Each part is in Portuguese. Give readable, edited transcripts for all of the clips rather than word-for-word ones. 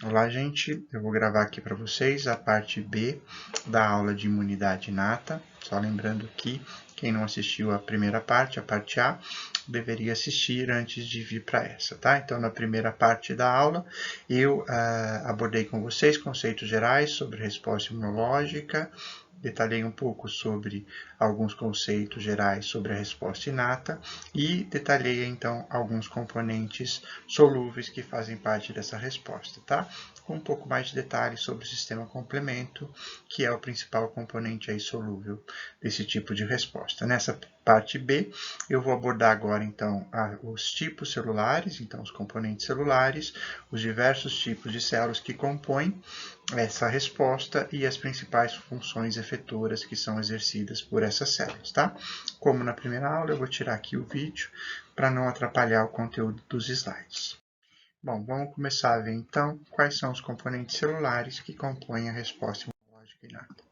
Olá, gente. Eu vou gravar aqui para vocês a parte B da aula de imunidade inata. Só lembrando que quem não assistiu a primeira parte, a parte A, deveria assistir antes de vir para essa, tá? Então, na primeira parte da aula, eu abordei com vocês conceitos gerais sobre resposta imunológica, detalhei um pouco sobre alguns conceitos gerais sobre a resposta inata e detalhei então alguns componentes solúveis que fazem parte dessa resposta, tá? Com um pouco mais de detalhes sobre o sistema complemento, que é o principal componente aí solúvel desse tipo de resposta. Nessa parte B, eu vou abordar agora então os tipos celulares, então os componentes celulares, os diversos tipos de células que compõem essa resposta e as principais funções efetoras que são exercidas por essas células, tá? Como na primeira aula, eu vou tirar aqui o vídeo para não atrapalhar o conteúdo dos slides. Bom, vamos começar a ver então quais são os componentes celulares que compõem a resposta imunológica inata.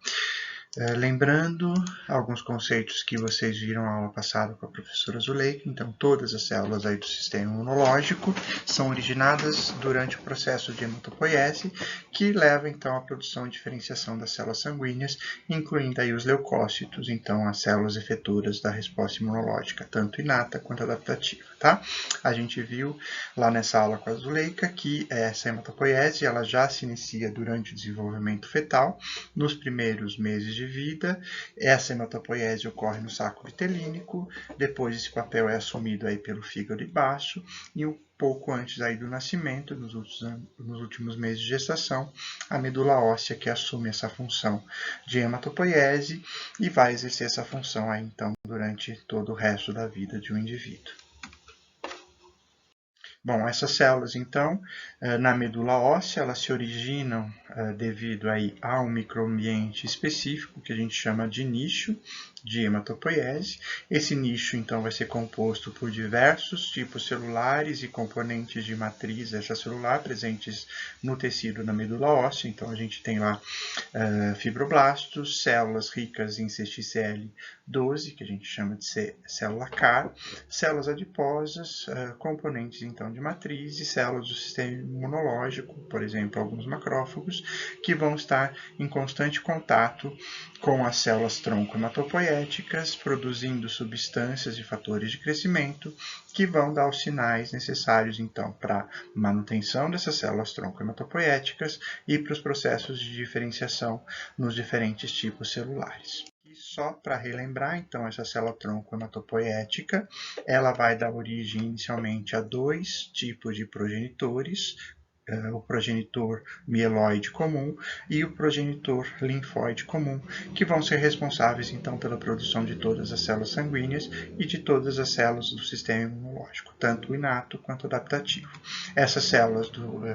Lembrando alguns conceitos que vocês viram na aula passada com a professora Zuleika, então todas as células aí do sistema imunológico são originadas durante o processo de hematopoiese, que leva então à produção e diferenciação das células sanguíneas, incluindo aí os leucócitos, então as células efetoras da resposta imunológica, tanto inata quanto adaptativa, tá? A gente viu lá nessa aula com a Zuleika que essa hematopoiese ela já se inicia durante o desenvolvimento fetal, nos primeiros meses de vida. Essa hematopoiese ocorre no saco vitelínico, depois esse papel é assumido aí pelo fígado baixo e um pouco antes aí do nascimento, nos últimos meses de gestação, a medula óssea que assume essa função de hematopoiese e vai exercer essa função aí então durante todo o resto da vida de um indivíduo. Bom, essas células, então, na medula óssea, elas se originam devido aí a um microambiente específico, que a gente chama de nicho de hematopoiese. Esse nicho, então, vai ser composto por diversos tipos celulares e componentes de matriz extracelular presentes no tecido da medula óssea. Então, a gente tem lá fibroblastos, células ricas em CXCL12, que a gente chama de célula CAR, células adiposas, componentes, então, de matriz e células do sistema imunológico, por exemplo, alguns macrófagos, que vão estar em constante contato com as células tronco hematopoéticas, produzindo substâncias e fatores de crescimento que vão dar os sinais necessários, então, para manutenção dessas células tronco hematopoéticas e para os processos de diferenciação nos diferentes tipos celulares. E só para relembrar, então, essa célula tronco hematopoética, ela vai dar origem inicialmente a dois tipos de progenitores, o progenitor mieloide comum e o progenitor linfóide comum, que vão ser responsáveis então pela produção de todas as células sanguíneas e de todas as células do sistema imunológico, tanto inato quanto adaptativo. Essas células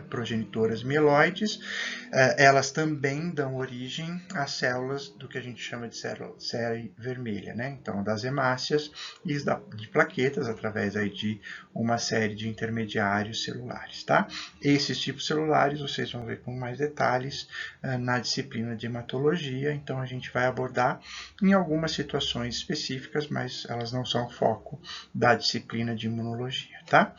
progenitoras mieloides, elas também dão origem às células do que a gente chama de série vermelha, né? Então, das hemácias e de plaquetas, através aí de uma série de intermediários celulares, tá? Esses tipos celulares vocês vão ver com mais detalhes na disciplina de hematologia, então a gente vai abordar em algumas situações específicas, mas elas não são foco da disciplina de imunologia, tá?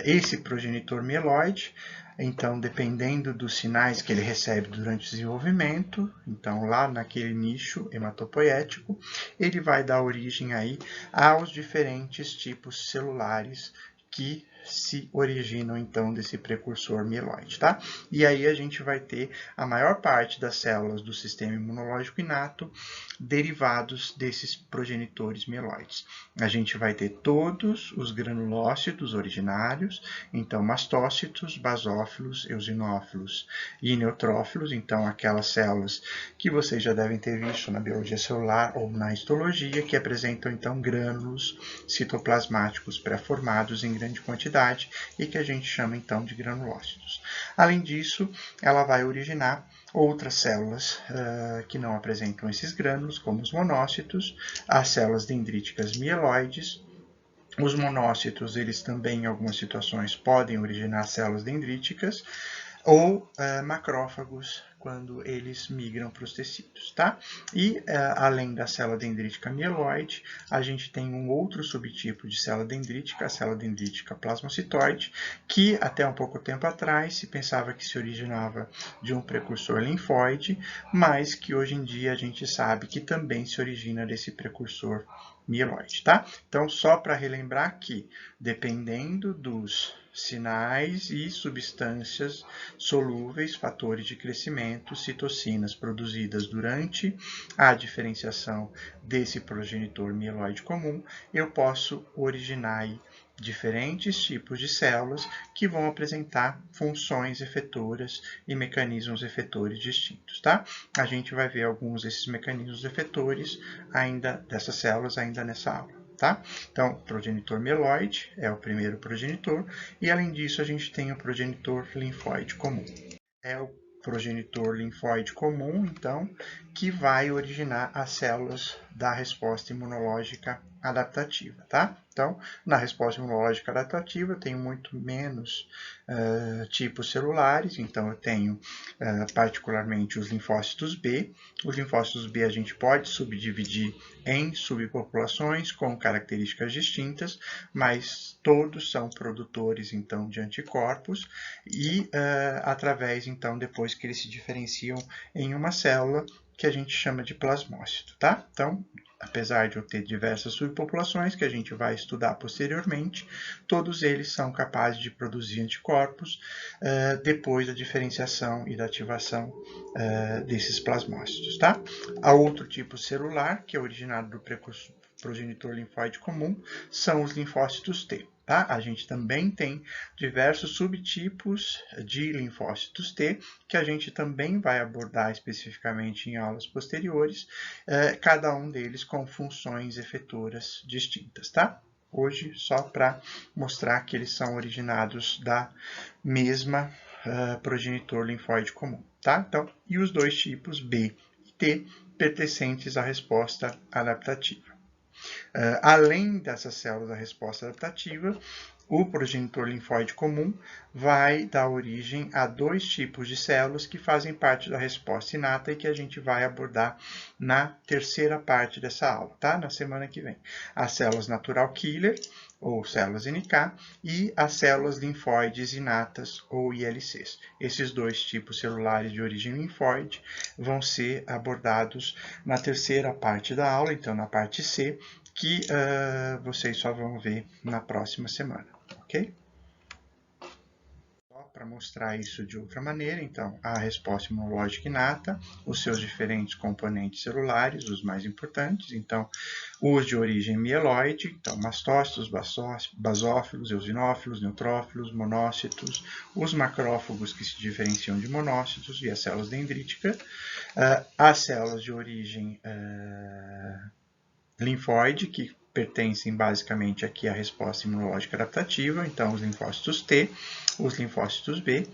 Esse progenitor mieloide, então, dependendo dos sinais que ele recebe durante o desenvolvimento, então lá naquele nicho hematopoético, ele vai dar origem aí aos diferentes tipos celulares que se originam então desse precursor mieloide, tá? E aí a gente vai ter a maior parte das células do sistema imunológico inato derivados desses progenitores mieloides. A gente vai ter todos os granulócitos originários, então mastócitos, basófilos, eosinófilos e neutrófilos, então aquelas células que vocês já devem ter visto na biologia celular ou na histologia, que apresentam então grânulos citoplasmáticos pré-formados em grande quantidade e que a gente chama então de granulócitos. Além disso, ela vai originar outras células que não apresentam esses grânulos, como os monócitos, as células dendríticas mieloides. Os monócitos, eles também, em algumas situações, podem originar células dendríticas, ou macrófagos quando eles migram para os tecidos, tá? E, além da célula dendrítica mieloide, a gente tem um outro subtipo de célula dendrítica, a célula dendrítica plasmocitoide, que até um pouco tempo atrás se pensava que se originava de um precursor linfóide, mas que hoje em dia a gente sabe que também se origina desse precursor mieloide, tá? Então, só para relembrar que, dependendo dos sinais e substâncias solúveis, fatores de crescimento, citocinas produzidas durante a diferenciação desse progenitor mieloide comum, eu posso originar aí diferentes tipos de células que vão apresentar funções efetoras e mecanismos efetores distintos, tá? A gente vai ver alguns desses mecanismos efetores dessas células ainda nessa aula, tá? Então, progenitor mieloide é o primeiro progenitor e, além disso, a gente tem o progenitor linfóide comum. É o progenitor linfóide comum, então, que vai originar as células da resposta imunológica adaptativa, tá? Então, na resposta imunológica adaptativa, eu tenho muito menos tipos celulares, então eu tenho particularmente os linfócitos B. Os linfócitos B a gente pode subdividir em subpopulações com características distintas, mas todos são produtores, então, de anticorpos e através, então, depois que eles se diferenciam em uma célula que a gente chama de plasmócito, tá? Então, apesar de eu ter diversas subpopulações que a gente vai estudar posteriormente, todos eles são capazes de produzir anticorpos depois da diferenciação e da ativação desses plasmócitos, tá? Há outro tipo celular, que é originado do progenitor linfóide comum, são os linfócitos T. Tá? A gente também tem diversos subtipos de linfócitos T, que a gente também vai abordar especificamente em aulas posteriores, cada um deles com funções efetoras distintas, tá? Hoje, só para mostrar que eles são originados da mesma progenitor linfóide comum, tá? Então, e os dois tipos B e T pertencentes à resposta adaptativa. Além dessas células da resposta adaptativa, o progenitor linfóide comum vai dar origem a dois tipos de células que fazem parte da resposta inata e que a gente vai abordar na terceira parte dessa aula, tá? Na semana que vem. As células natural killer, ou células NK, e as células linfóides inatas, ou ILCs. Esses dois tipos celulares de origem linfóide vão ser abordados na terceira parte da aula, então na parte C, que vocês só vão ver na próxima semana, ok? Só para mostrar isso de outra maneira, então, a resposta imunológica inata, os seus diferentes componentes celulares, os mais importantes, então, os de origem mieloide, então, mastócitos, basófilos, eosinófilos, neutrófilos, monócitos, os macrófagos que se diferenciam de monócitos e as células dendríticas, as células de origem linfóide, que pertencem basicamente aqui à resposta imunológica adaptativa, então os linfócitos T, os linfócitos B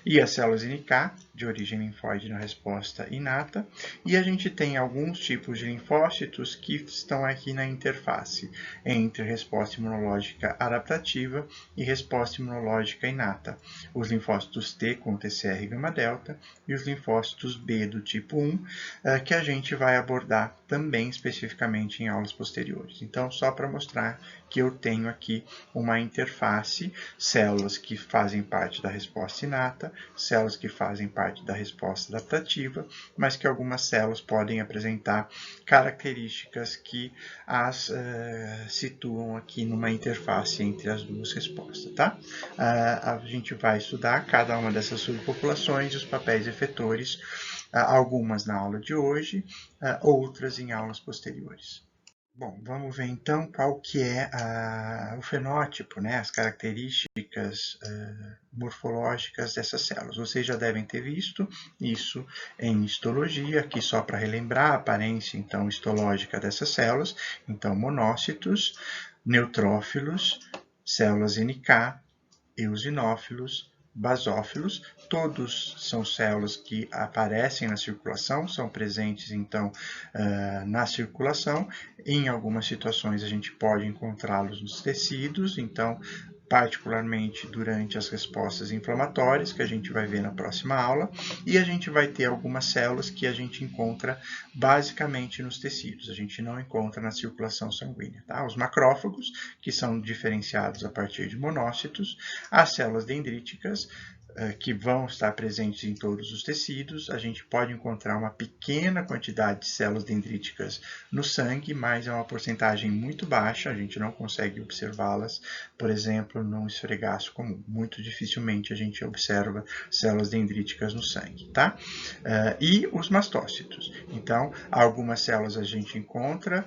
e as células NK, de origem linfóide na resposta inata, e a gente tem alguns tipos de linfócitos que estão aqui na interface entre resposta imunológica adaptativa e resposta imunológica inata. Os linfócitos T com TCR gama-delta e os linfócitos B do tipo 1, que a gente vai abordar também especificamente em aulas posteriores. Então, só para mostrar que eu tenho aqui uma interface, células que fazem parte da resposta inata, células que fazem parte da resposta adaptativa, mas que algumas células podem apresentar características que as situam aqui numa interface entre as duas respostas, tá? A gente vai estudar cada uma dessas subpopulações e os papéis efetores, algumas na aula de hoje, outras em aulas posteriores. Bom, vamos ver então qual que é o fenótipo, né, as características morfológicas dessas células. Vocês já devem ter visto isso em histologia, aqui só para relembrar a aparência então histológica dessas células. Então, monócitos, neutrófilos, células NK, eosinófilos, basófilos, todos são células que aparecem na circulação, são presentes, então, na circulação. Em algumas situações, a gente pode encontrá-los nos tecidos, então, particularmente durante as respostas inflamatórias, que a gente vai ver na próxima aula, e a gente vai ter algumas células que a gente encontra basicamente nos tecidos, a gente não encontra na circulação sanguínea. Tá? Os macrófagos, que são diferenciados a partir de monócitos, as células dendríticas, que vão estar presentes em todos os tecidos. A gente pode encontrar uma pequena quantidade de células dendríticas no sangue, mas é uma porcentagem muito baixa, a gente não consegue observá-las, por exemplo, num esfregaço comum. Muito dificilmente a gente observa células dendríticas no sangue, tá? E os mastócitos. Então, algumas células a gente encontra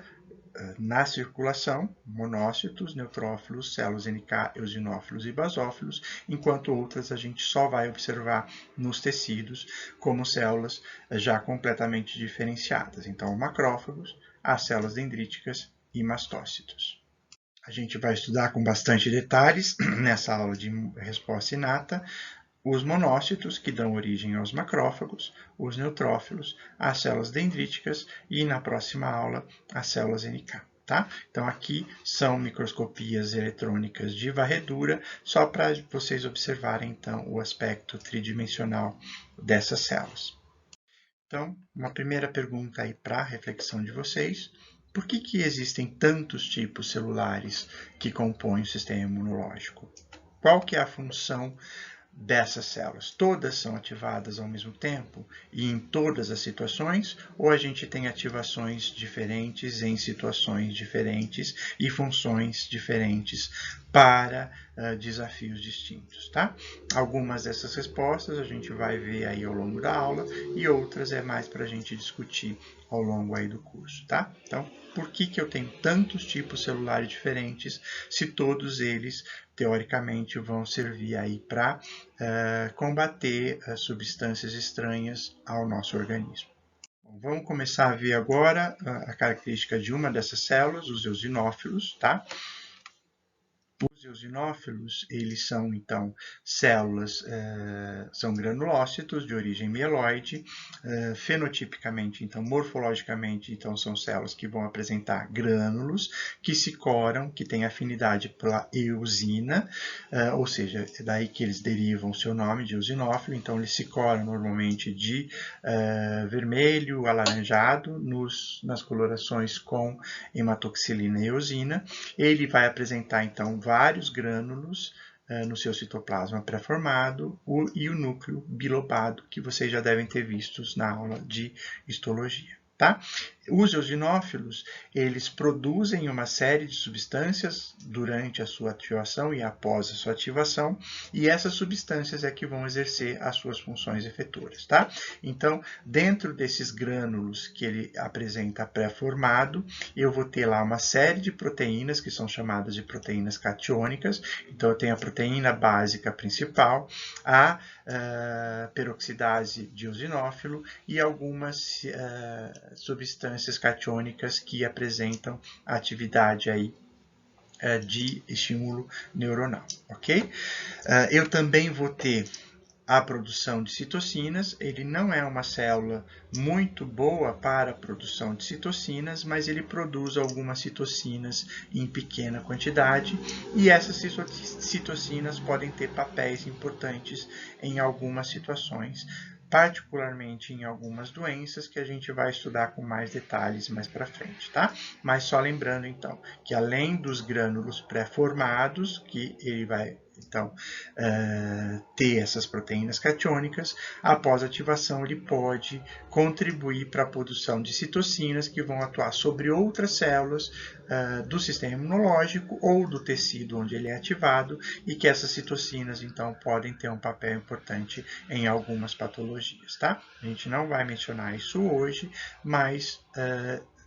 na circulação, monócitos, neutrófilos, células NK, eosinófilos e basófilos, enquanto outras a gente só vai observar nos tecidos como células já completamente diferenciadas. Então, macrófagos, as células dendríticas e mastócitos. A gente vai estudar com bastante detalhes nessa aula de resposta inata os monócitos, que dão origem aos macrófagos, os neutrófilos, as células dendríticas e, na próxima aula, as células NK. Tá? Então, aqui são microscopias eletrônicas de varredura, só para vocês observarem, então, o aspecto tridimensional dessas células. Então, uma primeira pergunta aí para a reflexão de vocês. Por que existem tantos tipos celulares que compõem o sistema imunológico? Qual que é a função dessas células? Todas são ativadas ao mesmo tempo e em todas as situações, ou a gente tem ativações diferentes em situações diferentes e funções diferentes para desafios distintos, tá? Algumas dessas respostas a gente vai ver aí ao longo da aula e outras é mais para a gente discutir ao longo aí do curso, tá? Então, por que eu tenho tantos tipos celulares diferentes se todos eles, teoricamente, vão servir aí para combater substâncias estranhas ao nosso organismo? Bom, vamos começar a ver agora a característica de uma dessas células, os eosinófilos, tá? Os eosinófilos, eles são, então, células, são granulócitos de origem mieloide, fenotipicamente, então, morfologicamente, então, são células que vão apresentar grânulos que se coram, que têm afinidade pela eosina, ou seja, é daí que eles derivam o seu nome de eosinófilo, então, eles se coram normalmente de vermelho, alaranjado, nas colorações com hematoxilina e eosina. Ele vai apresentar, então, vários grânulos no seu citoplasma pré-formado e o núcleo bilobado, que vocês já devem ter visto na aula de histologia. Tá? Os eosinófilos, eles produzem uma série de substâncias durante a sua ativação e após a sua ativação, e essas substâncias é que vão exercer as suas funções efetoras, tá? Então, dentro desses grânulos que ele apresenta pré-formado, eu vou ter lá uma série de proteínas que são chamadas de proteínas catiônicas. Então, eu tenho a proteína básica principal, a peroxidase de eosinófilo e algumas substâncias catiônicas que apresentam atividade aí de estímulo neuronal, ok? Eu também vou ter a produção de citocinas. Ele não é uma célula muito boa para a produção de citocinas, mas ele produz algumas citocinas em pequena quantidade, e essas citocinas podem ter papéis importantes em algumas situações, particularmente em algumas doenças que a gente vai estudar com mais detalhes mais para frente, tá? Mas só lembrando, então, que além dos grânulos pré-formados, que ele vai, então, ter essas proteínas catiônicas, após a ativação ele pode contribuir para a produção de citocinas que vão atuar sobre outras células do sistema imunológico ou do tecido onde ele é ativado, e que essas citocinas, então, podem ter um papel importante em algumas patologias, tá? A gente não vai mencionar isso hoje, mas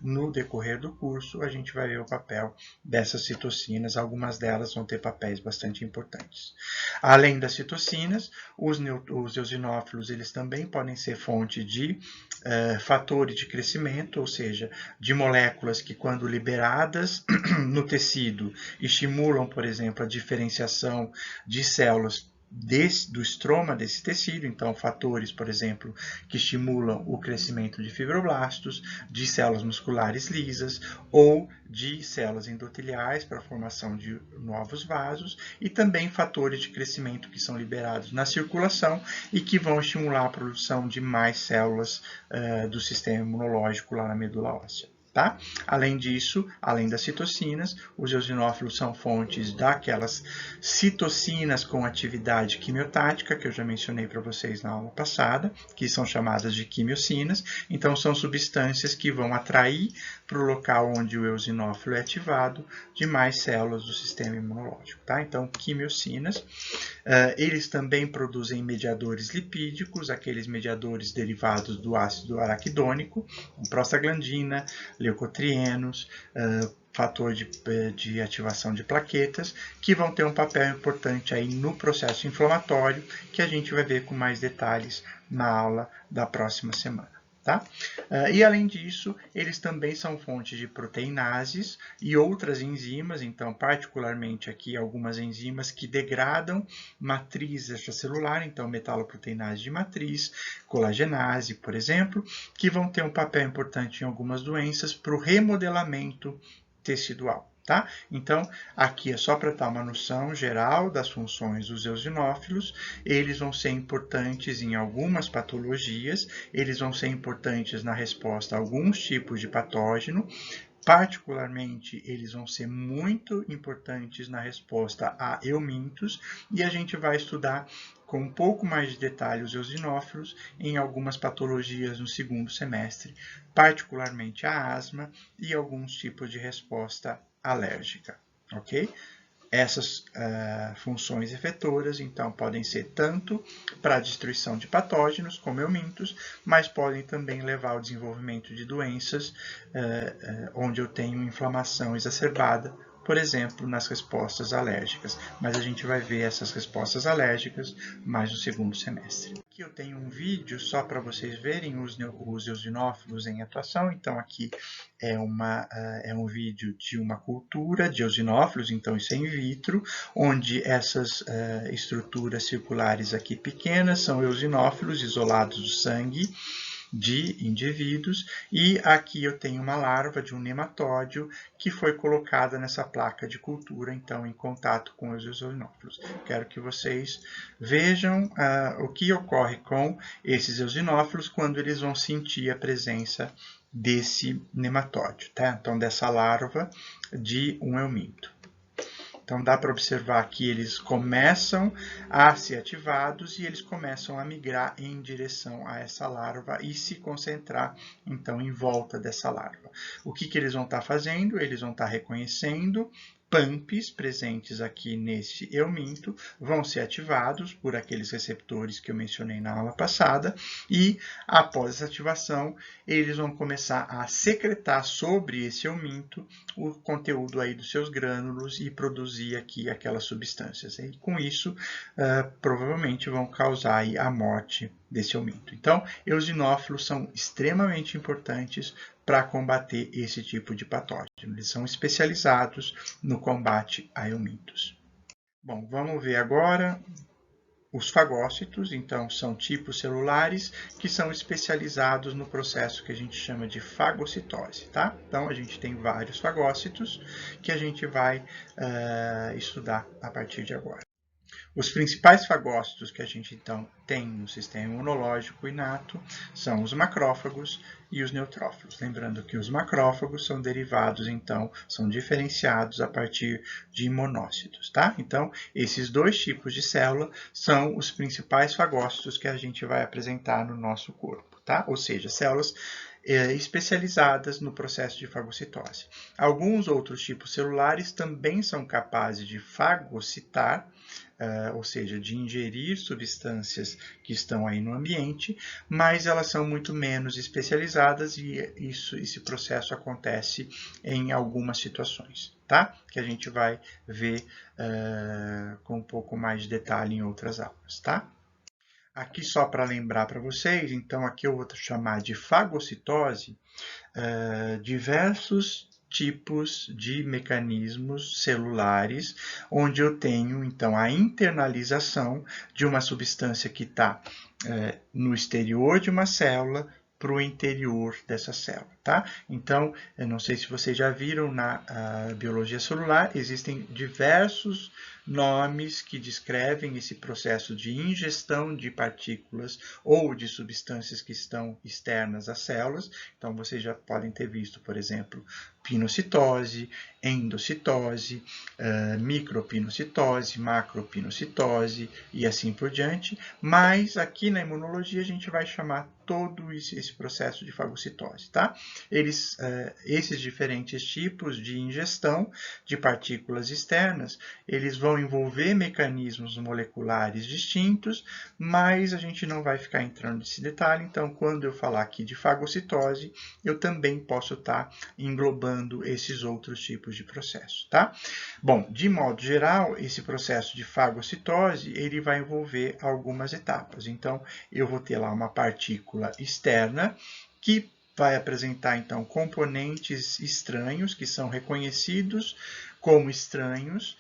no decorrer do curso a gente vai ver o papel dessas citocinas. Algumas delas vão ter papéis bastante importantes. Além das citocinas, os eosinófilos, eles também podem ser fonte de fatores de crescimento, ou seja, de moléculas que, quando liberadas no tecido, estimulam, por exemplo, a diferenciação de células do estroma desse tecido, então fatores, por exemplo, que estimulam o crescimento de fibroblastos, de células musculares lisas ou de células endoteliais para a formação de novos vasos e também fatores de crescimento que são liberados na circulação e que vão estimular a produção de mais células do sistema imunológico lá na medula óssea. Tá? Além disso, além das citocinas, os eosinófilos são fontes daquelas citocinas com atividade quimiotática, que eu já mencionei para vocês na aula passada, que são chamadas de quimiocinas. Então, são substâncias que vão atrair para o local onde o eosinófilo é ativado demais células do sistema imunológico. Tá? Então, quimiocinas. Eles também produzem mediadores lipídicos, aqueles mediadores derivados do ácido araquidônico, prostaglandina, leucotrienos, fator de ativação de plaquetas, que vão ter um papel importante aí no processo inflamatório, que a gente vai ver com mais detalhes na aula da próxima semana. Tá? E além disso, eles também são fontes de proteinases e outras enzimas, então particularmente aqui algumas enzimas que degradam matriz extracelular, então metaloproteinase de matriz, colagenase, por exemplo, que vão ter um papel importante em algumas doenças para o remodelamento tecidual. Tá? Então, aqui é só para dar uma noção geral das funções dos eosinófilos. Eles vão ser importantes em algumas patologias, eles vão ser importantes na resposta a alguns tipos de patógeno. Particularmente, eles vão ser muito importantes na resposta a eumintos, e a gente vai estudar com um pouco mais de detalhe os eosinófilos em algumas patologias no segundo semestre, particularmente a asma e alguns tipos de resposta alérgica, ok? Essas funções efetoras, então, podem ser tanto para a destruição de patógenos, como eumintos, mas podem também levar ao desenvolvimento de doenças onde eu tenho inflamação exacerbada, por exemplo, nas respostas alérgicas. Mas a gente vai ver essas respostas alérgicas mais no segundo semestre. Aqui eu tenho um vídeo só para vocês verem os eosinófilos em atuação. Então, aqui é um vídeo de uma cultura de eosinófilos, então isso é in vitro, onde essas estruturas circulares aqui pequenas são eosinófilos isolados do sangue de indivíduos, e aqui eu tenho uma larva de um nematóide que foi colocada nessa placa de cultura, então em contato com os eosinófilos. Quero que vocês vejam o que ocorre com esses eosinófilos quando eles vão sentir a presença desse nematóide, tá? Então dessa larva de um euminto. Então, dá para observar que eles começam a ser ativados e eles começam a migrar em direção a essa larva e se concentrar, então, em volta dessa larva. O que eles vão estar fazendo? Eles vão estar reconhecendo PAMPs presentes aqui nesse euminto, vão ser ativados por aqueles receptores que eu mencionei na aula passada, e após essa ativação, eles vão começar a secretar sobre esse euminto o conteúdo aí dos seus grânulos e produzir aqui aquelas substâncias. E com isso, provavelmente vão causar aí a morte desse euminto. Então, eosinófilos são extremamente importantes para combater esse tipo de patógeno. Eles são especializados no combate a eumintos. Bom, vamos ver agora os fagócitos. Então, são tipos celulares que são especializados no processo que a gente chama de fagocitose, tá? Então, a gente tem vários fagócitos que a gente vai estudar a partir de agora. Os principais fagócitos que a gente, então, tem no sistema imunológico inato são os macrófagos e os neutrófilos. Lembrando que os macrófagos são derivados, então, são diferenciados a partir de monócitos, tá? Então, esses dois tipos de célula são os principais fagócitos que a gente vai apresentar no nosso corpo, tá? Ou seja, células especializadas no processo de fagocitose. Alguns outros tipos celulares também são capazes de fagocitar, ou seja, de ingerir substâncias que estão aí no ambiente, mas elas são muito menos especializadas e esse processo acontece em algumas situações, tá? Que a gente vai ver com um pouco mais de detalhe em outras aulas, tá? Aqui só para lembrar para vocês, então aqui eu vou chamar de fagocitose diversos tipos de mecanismos celulares, onde eu tenho, então, a internalização de uma substância que está no exterior de uma célula para o interior dessa célula, tá? Então, eu não sei se vocês já viram na biologia celular, existem diversos nomes que descrevem esse processo de ingestão de partículas ou de substâncias que estão externas às células. Então, vocês já podem ter visto, por exemplo, pinocitose, endocitose, micropinocitose, macropinocitose e assim por diante. Mas aqui na imunologia a gente vai chamar todo esse processo de fagocitose, tá? Esses diferentes tipos de ingestão de partículas externas, eles vão envolver mecanismos moleculares distintos, mas a gente não vai ficar entrando nesse detalhe. Então, quando eu falar aqui de fagocitose, eu também posso estar englobando esses outros tipos de processo, tá? Bom, de modo geral, esse processo de fagocitose, ele vai envolver algumas etapas. Então, eu vou ter lá uma partícula externa que vai apresentar, então, componentes estranhos que são reconhecidos como estranhos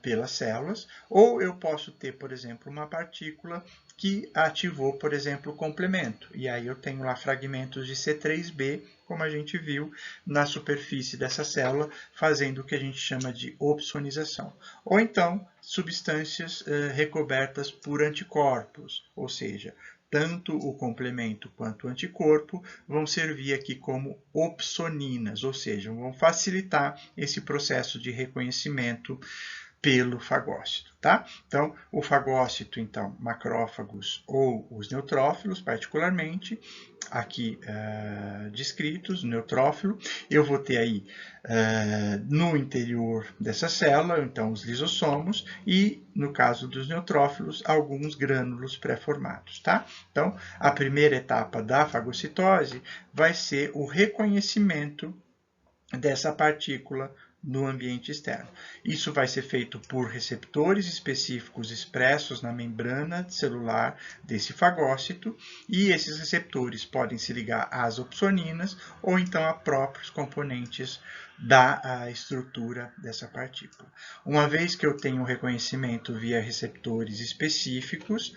pelas células, ou eu posso ter, por exemplo, uma partícula que ativou, por exemplo, o complemento. E aí eu tenho lá fragmentos de C3b, como a gente viu na superfície dessa célula, fazendo o que a gente chama de opsonização. Ou então, substâncias recobertas por anticorpos, ou seja, tanto o complemento quanto o anticorpo vão servir aqui como opsoninas, ou seja, vão facilitar esse processo de reconhecimento pelo fagócito, tá? Então, o fagócito, então, macrófagos ou os neutrófilos, particularmente, aqui descritos, neutrófilo, eu vou ter aí no interior dessa célula, então, os lisossomos e, no caso dos neutrófilos, alguns grânulos pré-formados, tá? Então, a primeira etapa da fagocitose vai ser o reconhecimento dessa partícula no ambiente externo. Isso vai ser feito por receptores específicos expressos na membrana celular desse fagócito, e esses receptores podem se ligar às opsoninas ou então a próprios componentes da estrutura dessa partícula. Uma vez que eu tenho um reconhecimento via receptores específicos,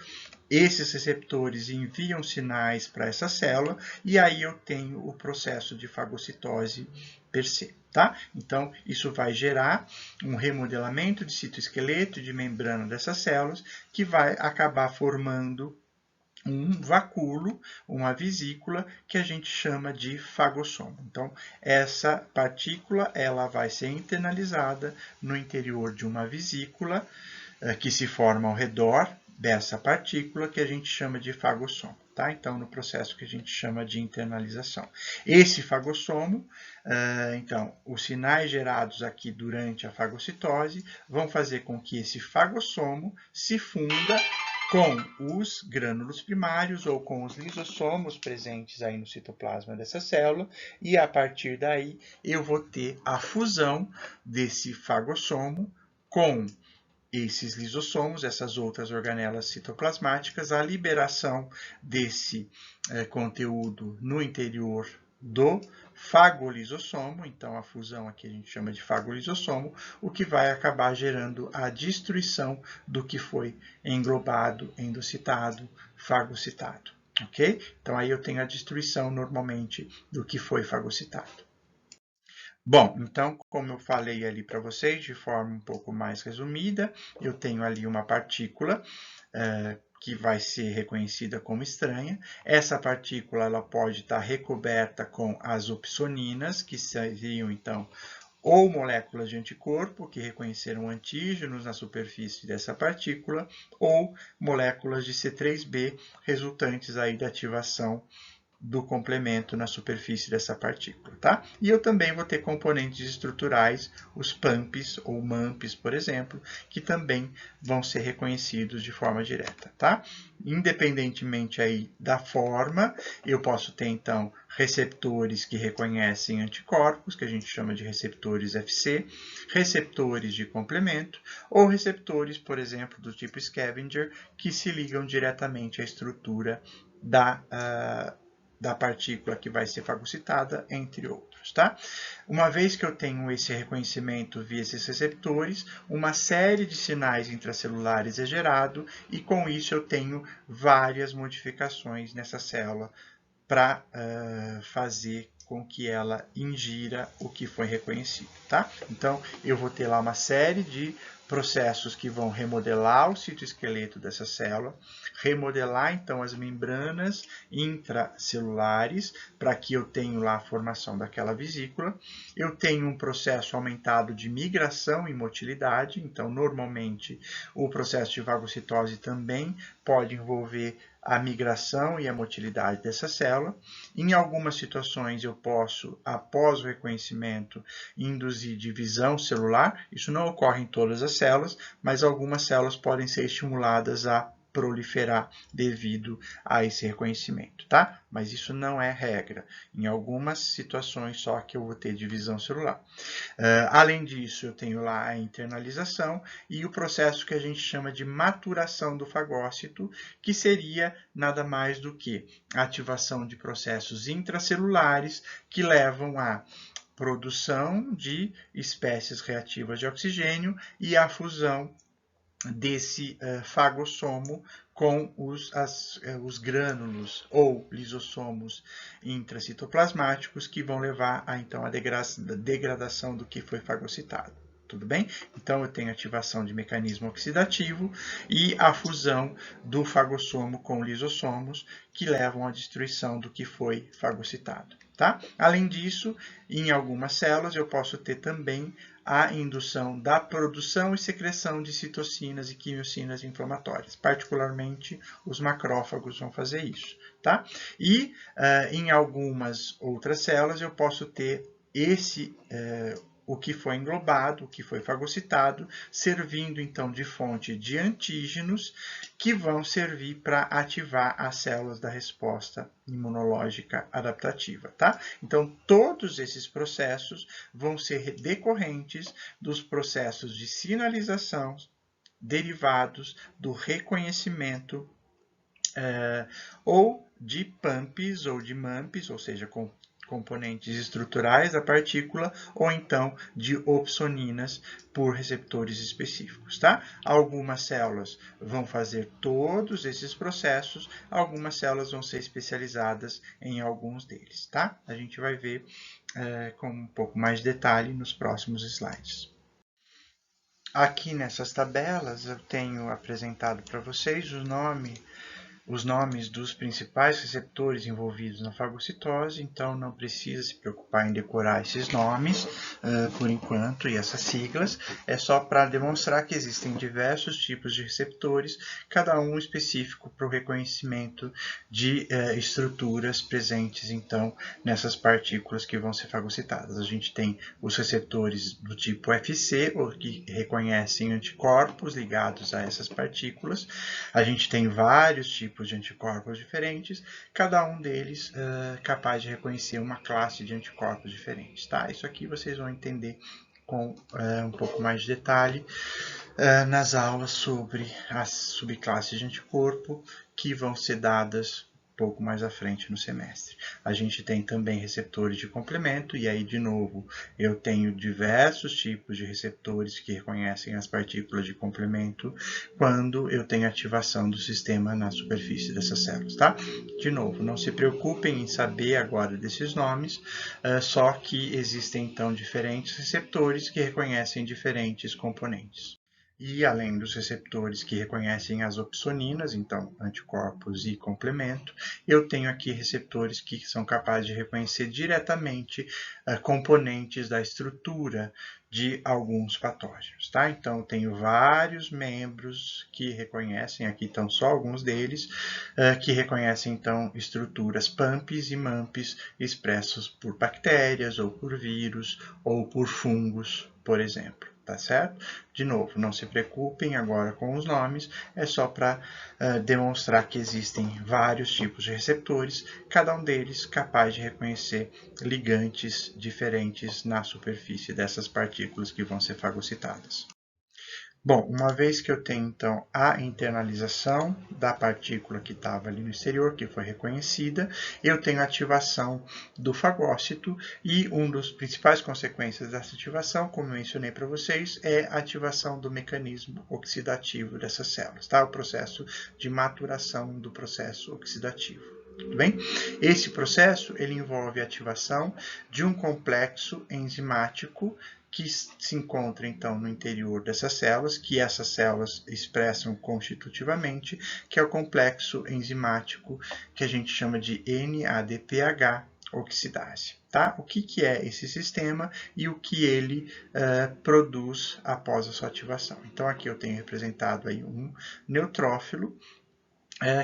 esses receptores enviam sinais para essa célula e aí eu tenho o processo de fagocitose per se. Tá? Então, isso vai gerar um remodelamento de citoesqueleto e de membrana dessas células, que vai acabar formando um vacúolo, uma vesícula, que a gente chama de fagossomo. Então, essa partícula ela vai ser internalizada no interior de uma vesícula que se forma ao redor dessa partícula, que a gente chama de fagossomo. Tá? Então, no processo que a gente chama de internalização. Esse fagossomo, então, os sinais gerados aqui durante a fagocitose vão fazer com que esse fagossomo se funda com os grânulos primários ou com os lisossomos presentes aí no citoplasma dessa célula, e a partir daí eu vou ter a fusão desse fagossomo com esses lisossomos, essas outras organelas citoplasmáticas, a liberação desse conteúdo no interior do fagolisossomo, então a fusão aqui a gente chama de fagolisossomo, o que vai acabar gerando a destruição do que foi englobado, endocitado, fagocitado, ok? Então aí eu tenho a destruição normalmente do que foi fagocitado. Bom, então, como eu falei ali para vocês, de forma um pouco mais resumida, eu tenho ali uma partícula que vai ser reconhecida como estranha. Essa partícula ela pode estar recoberta com as opsoninas, que seriam, então, ou moléculas de anticorpo, que reconheceram antígenos na superfície dessa partícula, ou moléculas de C3b, resultantes aí da ativação do complemento na superfície dessa partícula, tá? E eu também vou ter componentes estruturais, os PAMPs ou MAMPs, por exemplo, que também vão ser reconhecidos de forma direta, tá? Independentemente aí da forma, eu posso ter, então, receptores que reconhecem anticorpos, que a gente chama de receptores FC, receptores de complemento, ou receptores, por exemplo, do tipo scavenger, que se ligam diretamente à estrutura da da partícula que vai ser fagocitada, entre outros, tá? Uma vez que eu tenho esse reconhecimento via esses receptores, uma série de sinais intracelulares é gerado e com isso eu tenho várias modificações nessa célula para fazer com que ela ingira o que foi reconhecido, tá? Então, eu vou ter lá uma série de processos que vão remodelar o citoesqueleto dessa célula, remodelar então as membranas intracelulares para que eu tenha lá a formação daquela vesícula. Eu tenho um processo aumentado de migração e motilidade, então normalmente o processo de fagocitose também pode envolver a migração e a motilidade dessa célula. Em algumas situações eu posso, após o reconhecimento, induzir divisão celular. Isso não ocorre em todas as células, mas algumas células podem ser estimuladas a proliferar devido a esse reconhecimento, tá? Mas isso não é regra. Em algumas situações só que eu vou ter divisão celular. Além disso, eu tenho lá a internalização e o processo que a gente chama de maturação do fagócito, que seria nada mais do que a ativação de processos intracelulares que levam à produção de espécies reativas de oxigênio e a fusão desse fagossomo com os grânulos ou lisossomos intracitoplasmáticos que vão levar a, então, a degradação do que foi fagocitado. Tudo bem? Então, eu tenho ativação de mecanismo oxidativo e a fusão do fagossomo com lisossomos que levam à destruição do que foi fagocitado. Tá? Além disso, em algumas células eu posso ter também a indução da produção e secreção de citocinas e quimiocinas inflamatórias. Particularmente, os macrófagos vão fazer isso. Tá? E em algumas outras células eu posso ter o que foi englobado, o que foi fagocitado, servindo então de fonte de antígenos que vão servir para ativar as células da resposta imunológica adaptativa, tá? Então, todos esses processos vão ser decorrentes dos processos de sinalização derivados do reconhecimento ou de PAMPs ou de MAMPs, ou seja, com componentes estruturais da partícula, ou então de opsoninas por receptores específicos, tá? Algumas células vão fazer todos esses processos, algumas células vão ser especializadas em alguns deles, tá? A gente vai ver com um pouco mais de detalhe nos próximos slides. Aqui nessas tabelas eu tenho apresentado para vocês os nomes dos principais receptores envolvidos na fagocitose, então não precisa se preocupar em decorar esses nomes por enquanto e essas siglas, é só para demonstrar que existem diversos tipos de receptores, cada um específico para o reconhecimento de estruturas presentes então nessas partículas que vão ser fagocitadas. A gente tem os receptores do tipo FC, ou que reconhecem anticorpos ligados a essas partículas. A gente tem vários tipos de anticorpos diferentes, cada um deles capaz de reconhecer uma classe de anticorpos diferentes. Tá? Isso aqui vocês vão entender com um pouco mais de detalhe nas aulas sobre as subclasses de anticorpo que vão ser dadas pouco mais à frente no semestre. A gente tem também receptores de complemento, e aí, de novo, eu tenho diversos tipos de receptores que reconhecem as partículas de complemento quando eu tenho ativação do sistema na superfície dessas células, tá? De novo, não se preocupem em saber agora desses nomes, só que existem, então, diferentes receptores que reconhecem diferentes componentes. E além dos receptores que reconhecem as opsoninas, então anticorpos e complemento, eu tenho aqui receptores que são capazes de reconhecer diretamente componentes da estrutura de alguns patógenos, tá? Então, eu tenho vários membros que reconhecem, aqui estão só alguns deles, que reconhecem, então, estruturas PAMPs e MAMPs expressos por bactérias, ou por vírus, ou por fungos, por exemplo. Tá certo? De novo, não se preocupem agora com os nomes, é só para demonstrar que existem vários tipos de receptores, cada um deles capaz de reconhecer ligantes diferentes na superfície dessas partículas que vão ser fagocitadas. Bom, uma vez que eu tenho, então, a internalização da partícula que estava ali no exterior, que foi reconhecida, eu tenho a ativação do fagócito e uma das principais consequências dessa ativação, como eu mencionei para vocês, é a ativação do mecanismo oxidativo dessas células, tá? O processo de maturação do processo oxidativo. Tudo bem? Esse processo ele envolve a ativação de um complexo enzimático que se encontra, então, no interior dessas células, que essas células expressam constitutivamente, que é o complexo enzimático que a gente chama de NADPH oxidase. Tá? O que é esse sistema e o que ele produz após a sua ativação. Então, aqui eu tenho representado aí um neutrófilo,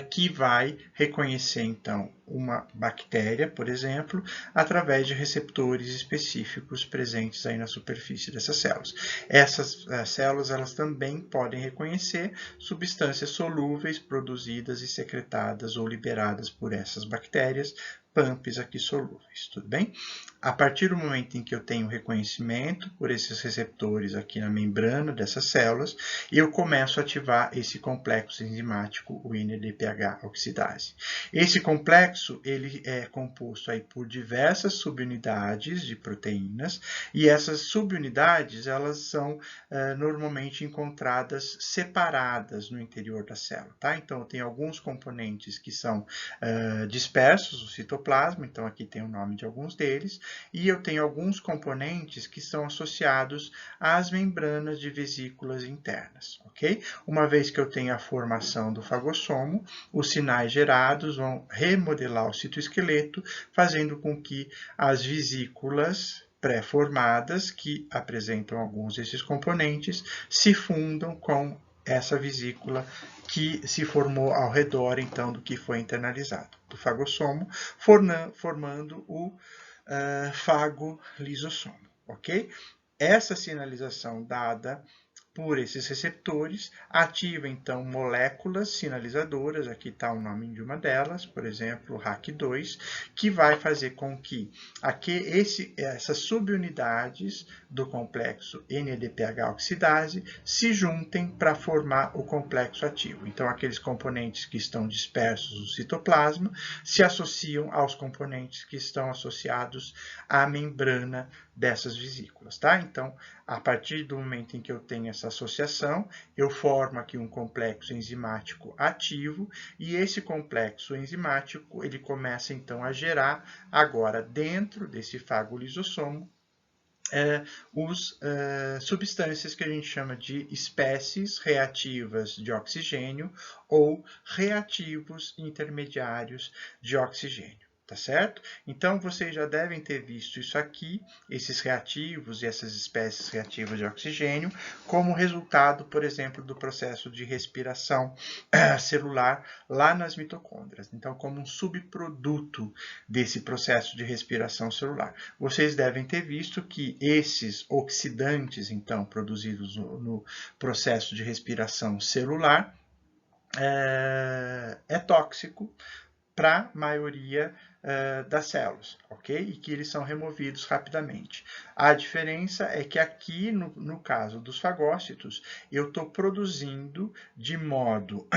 que vai reconhecer, então, uma bactéria, por exemplo, através de receptores específicos presentes aí na superfície dessas células. Essas células elas também podem reconhecer substâncias solúveis produzidas e secretadas ou liberadas por essas bactérias, PAMPs aqui solúveis, tudo bem? A partir do momento em que eu tenho reconhecimento por esses receptores aqui na membrana dessas células, eu começo a ativar esse complexo enzimático, o NADPH oxidase. Esse complexo ele é composto aí por diversas subunidades de proteínas e essas subunidades elas são normalmente encontradas separadas no interior da célula, tá? Então eu tenho alguns componentes que são dispersos no citoplasma, então aqui tem o nome de alguns deles, e eu tenho alguns componentes que são associados às membranas de vesículas internas, ok? Uma vez que eu tenho a formação do fagossomo, os sinais gerados vão remodelar o citoesqueleto, fazendo com que as vesículas pré-formadas, que apresentam alguns desses componentes, se fundam com essa vesícula que se formou ao redor, então, do que foi internalizado, do fagossomo, formando o fagolisossomo, ok? Essa sinalização dada por esses receptores ativa, então, moléculas sinalizadoras, aqui está o nome de uma delas, por exemplo, RAC2, que vai fazer com que essas subunidades do complexo NADPH oxidase se juntem para formar o complexo ativo. Então, aqueles componentes que estão dispersos no citoplasma se associam aos componentes que estão associados à membrana dessas vesículas, tá? Então, a partir do momento em que eu tenho essa associação, eu formo aqui um complexo enzimático ativo e esse complexo enzimático ele começa então a gerar agora dentro desse fagolisossomo substâncias que a gente chama de espécies reativas de oxigênio ou reativos intermediários de oxigênio. Tá certo? Então, vocês já devem ter visto isso aqui, esses reativos e essas espécies reativas de oxigênio, como resultado, por exemplo, do processo de respiração celular lá nas mitocôndrias. Então, como um subproduto desse processo de respiração celular. Vocês devem ter visto que esses oxidantes, então, produzidos no processo de respiração celular, é tóxico para a maioria das células, ok? E que eles são removidos rapidamente. A diferença é que aqui, no caso dos fagócitos, eu estou produzindo de modo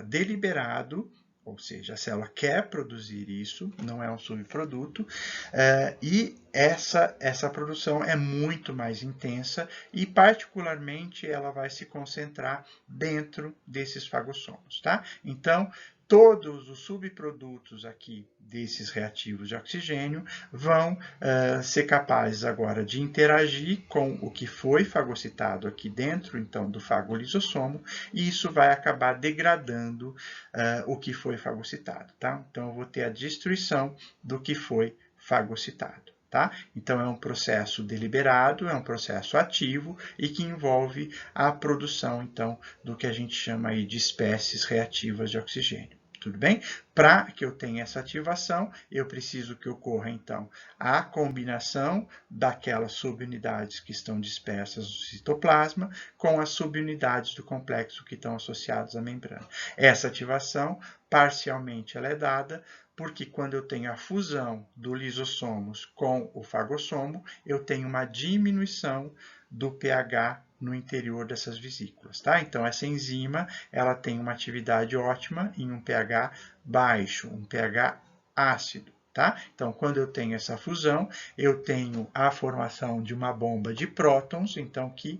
deliberado, ou seja, a célula quer produzir isso, não é um subproduto, e essa produção é muito mais intensa e, particularmente, ela vai se concentrar dentro desses fagossomos, tá? Então, todos os subprodutos aqui desses reativos de oxigênio vão ser capazes agora de interagir com o que foi fagocitado aqui dentro, então, do fagolisossomo, e isso vai acabar degradando o que foi fagocitado, tá? Então, eu vou ter a destruição do que foi fagocitado. Tá? Então, é um processo deliberado, é um processo ativo e que envolve a produção, então, do que a gente chama aí de espécies reativas de oxigênio. Tudo bem? Para que eu tenha essa ativação, eu preciso que ocorra, então, a combinação daquelas subunidades que estão dispersas no citoplasma com as subunidades do complexo que estão associadas à membrana. Essa ativação, parcialmente, ela é dada porque quando eu tenho a fusão do lisossomos com o fagossomo, eu tenho uma diminuição do pH no interior dessas vesículas, tá? Então, essa enzima, ela tem uma atividade ótima em um pH baixo, um pH ácido, tá? Então, quando eu tenho essa fusão, eu tenho a formação de uma bomba de prótons, então, que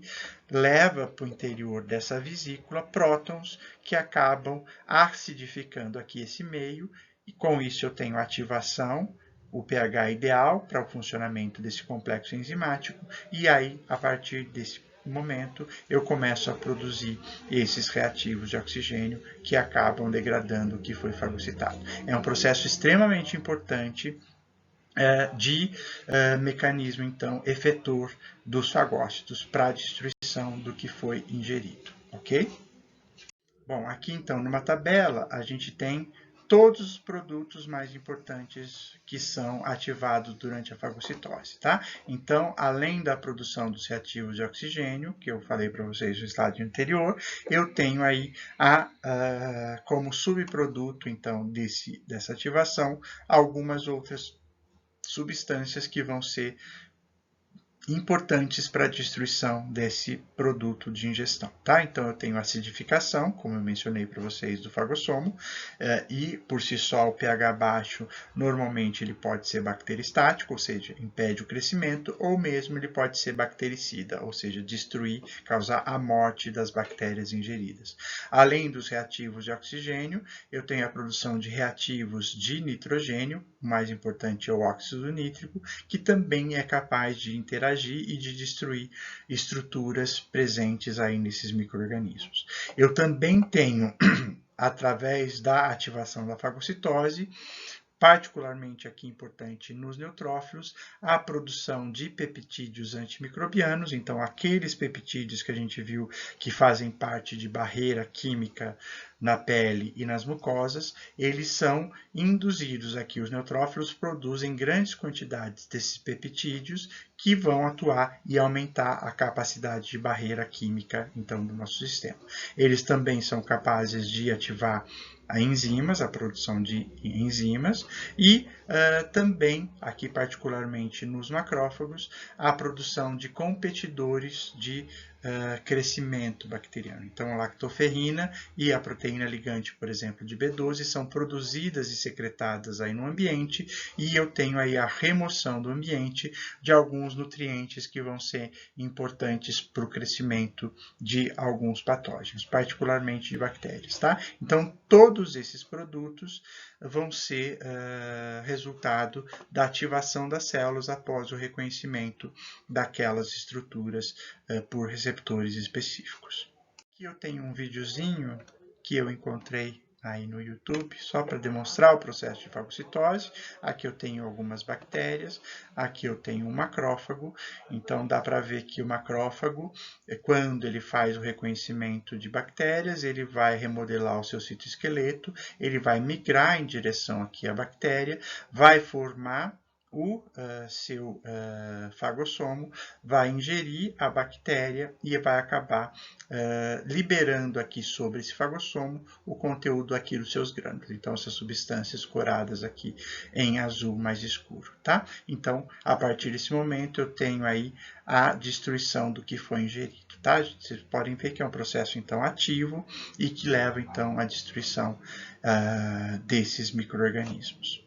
leva para o interior dessa vesícula prótons que acabam acidificando aqui esse meio, e com isso eu tenho ativação, o pH ideal para o funcionamento desse complexo enzimático, e aí, a partir desse momento, eu começo a produzir esses reativos de oxigênio que acabam degradando o que foi fagocitado. É um processo extremamente importante de mecanismo, então, efetor dos fagócitos para a destruição do que foi ingerido, ok? Bom, aqui então, numa tabela, a gente tem todos os produtos mais importantes que são ativados durante a fagocitose, tá? Então, além da produção dos reativos de oxigênio, que eu falei para vocês no slide anterior, eu tenho aí como subproduto, então, dessa ativação, algumas outras substâncias que vão ser importantes para a destruição desse produto de ingestão, tá? Então, eu tenho acidificação, como eu mencionei para vocês, do fagossomo, e por si só o pH baixo, normalmente ele pode ser bacteristático, ou seja, impede o crescimento, ou mesmo ele pode ser bactericida, ou seja, destruir, causar a morte das bactérias ingeridas. Além dos reativos de oxigênio, eu tenho a produção de reativos de nitrogênio, o mais importante é o óxido nítrico, que também é capaz de interagir e de destruir estruturas presentes aí nesses micro-organismos. Eu também tenho, através da ativação da fagocitose, particularmente aqui importante nos neutrófilos, a produção de peptídeos antimicrobianos, então aqueles peptídeos que a gente viu que fazem parte de barreira química na pele e nas mucosas, eles são induzidos aqui, os neutrófilos produzem grandes quantidades desses peptídeos que vão atuar e aumentar a capacidade de barreira química, então, do nosso sistema. Eles também são capazes de ativar a produção de enzimas, e também, aqui particularmente nos macrófagos, a produção de competidores de crescimento bacteriano. Então, a lactoferrina e a proteína ligante, por exemplo, de B12, são produzidas e secretadas aí no ambiente, e eu tenho aí a remoção do ambiente de alguns nutrientes que vão ser importantes para o crescimento de alguns patógenos, particularmente de bactérias, tá? Então, todos esses produtos vão ser resultado da ativação das células após o reconhecimento daquelas estruturas por receptores específicos. Aqui eu tenho um videozinho que eu encontrei aí no YouTube, só para demonstrar o processo de fagocitose. Aqui eu tenho algumas bactérias, aqui eu tenho um macrófago, então dá para ver que o macrófago, quando ele faz o reconhecimento de bactérias, ele vai remodelar o seu citoesqueleto, ele vai migrar em direção aqui à bactéria, vai formar o seu fagossomo, vai ingerir a bactéria e vai acabar liberando aqui sobre esse fagossomo o conteúdo aqui dos seus grânulos. Então, essas substâncias coradas aqui em azul mais escuro, tá? Então, a partir desse momento, eu tenho aí a destruição do que foi ingerido, tá? Vocês podem ver que é um processo, então, ativo e que leva, então, à destruição desses micro-organismos.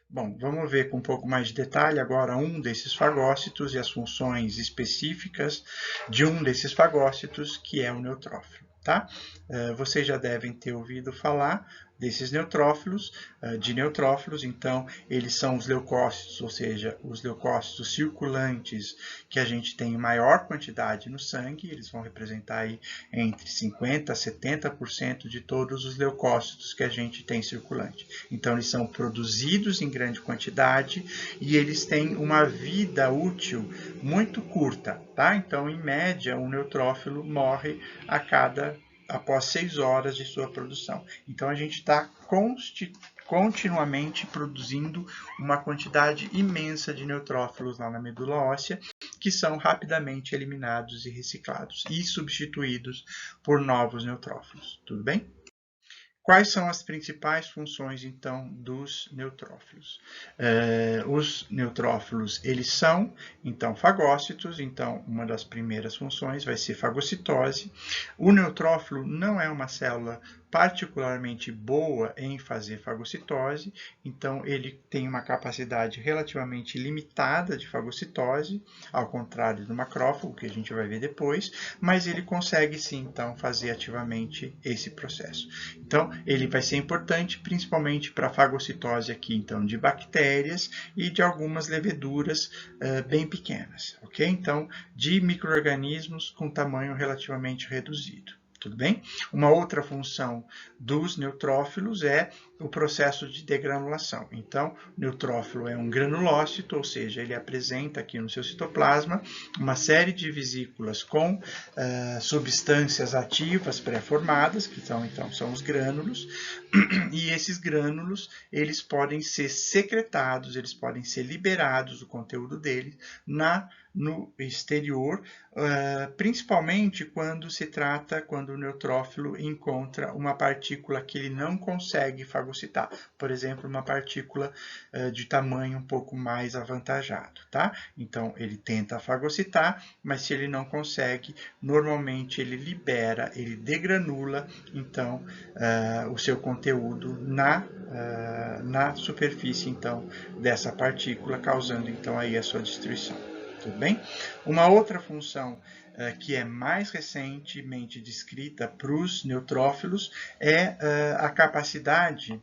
Bom, vamos ver com um pouco mais de detalhe agora um desses fagócitos e as funções específicas de um desses fagócitos, que é o neutrófilo, tá? Vocês já devem ter ouvido falar desses neutrófilos, de neutrófilos, então eles são os leucócitos, ou seja, os leucócitos circulantes que a gente tem em maior quantidade no sangue, eles vão representar aí entre 50% a 70% de todos os leucócitos que a gente tem circulante. Então eles são produzidos em grande quantidade e eles têm uma vida útil muito curta, tá? Então, em média, um neutrófilo morre após 6 horas de sua produção. Então, a gente está continuamente produzindo uma quantidade imensa de neutrófilos lá na medula óssea, que são rapidamente eliminados e reciclados e substituídos por novos neutrófilos. Tudo bem? Quais são as principais funções, então, dos neutrófilos? Os neutrófilos, eles são, então, fagócitos, então, uma das primeiras funções vai ser fagocitose. O neutrófilo não é uma célula particularmente boa em fazer fagocitose, então ele tem uma capacidade relativamente limitada de fagocitose, ao contrário do macrófago, que a gente vai ver depois, mas ele consegue sim, então, fazer ativamente esse processo. Então, ele vai ser importante principalmente para a fagocitose aqui, então, de bactérias e de algumas leveduras bem pequenas, ok? Então, de micro-organismos com tamanho relativamente reduzido. Tudo bem? Uma outra função dos neutrófilos é o processo de degranulação. Então, o neutrófilo é um granulócito, ou seja, ele apresenta aqui no seu citoplasma uma série de vesículas com substâncias ativas pré-formadas, que são os grânulos, e esses grânulos, eles podem ser secretados, eles podem ser liberados, o conteúdo deles, no exterior, principalmente quando o neutrófilo encontra uma partícula que ele não consegue fagocitar, por exemplo, uma partícula de tamanho um pouco mais avantajado, tá? Então, ele tenta fagocitar, mas se ele não consegue, normalmente ele libera, ele degranula, então, o seu conteúdo na superfície, então, dessa partícula, causando, então, aí a sua destruição. Tudo bem? Uma outra função que é mais recentemente descrita para os neutrófilos é a capacidade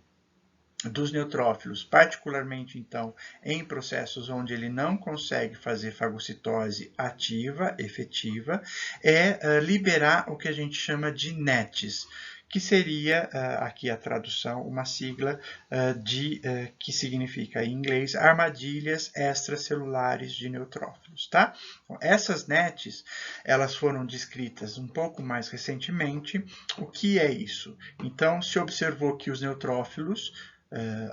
dos neutrófilos, particularmente, então, em processos onde ele não consegue fazer fagocitose ativa, efetiva, é liberar o que a gente chama de NETs, que seria, aqui a tradução, uma sigla que significa, em inglês, armadilhas extracelulares de neutrófilos, tá? Então, essas NETs, elas foram descritas um pouco mais recentemente. O que é isso? Então, se observou que os neutrófilos,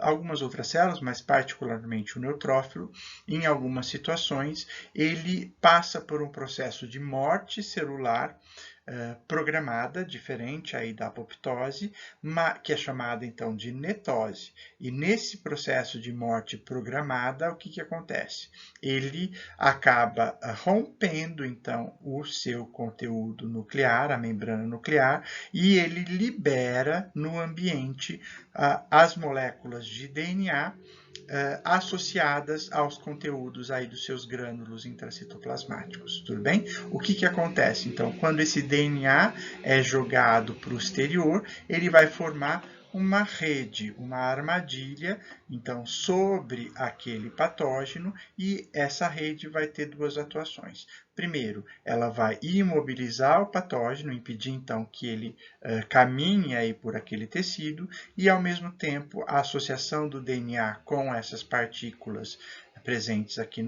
algumas outras células, mas particularmente o neutrófilo, em algumas situações, ele passa por um processo de morte celular programada, diferente aí da apoptose, que é chamada então de netose. E nesse processo de morte programada, o que acontece? Ele acaba rompendo então o seu conteúdo nuclear, a membrana nuclear, e ele libera no ambiente as moléculas de DNA associadas aos conteúdos aí dos seus grânulos intracitoplasmáticos, tudo bem? O que acontece? Então, quando esse DNA é jogado para o exterior, ele vai formar uma rede, uma armadilha, então, sobre aquele patógeno, e essa rede vai ter duas atuações. Primeiro, ela vai imobilizar o patógeno, impedir, então, que ele caminhe aí por aquele tecido, e, ao mesmo tempo, a associação do DNA com essas partículas presentes aqui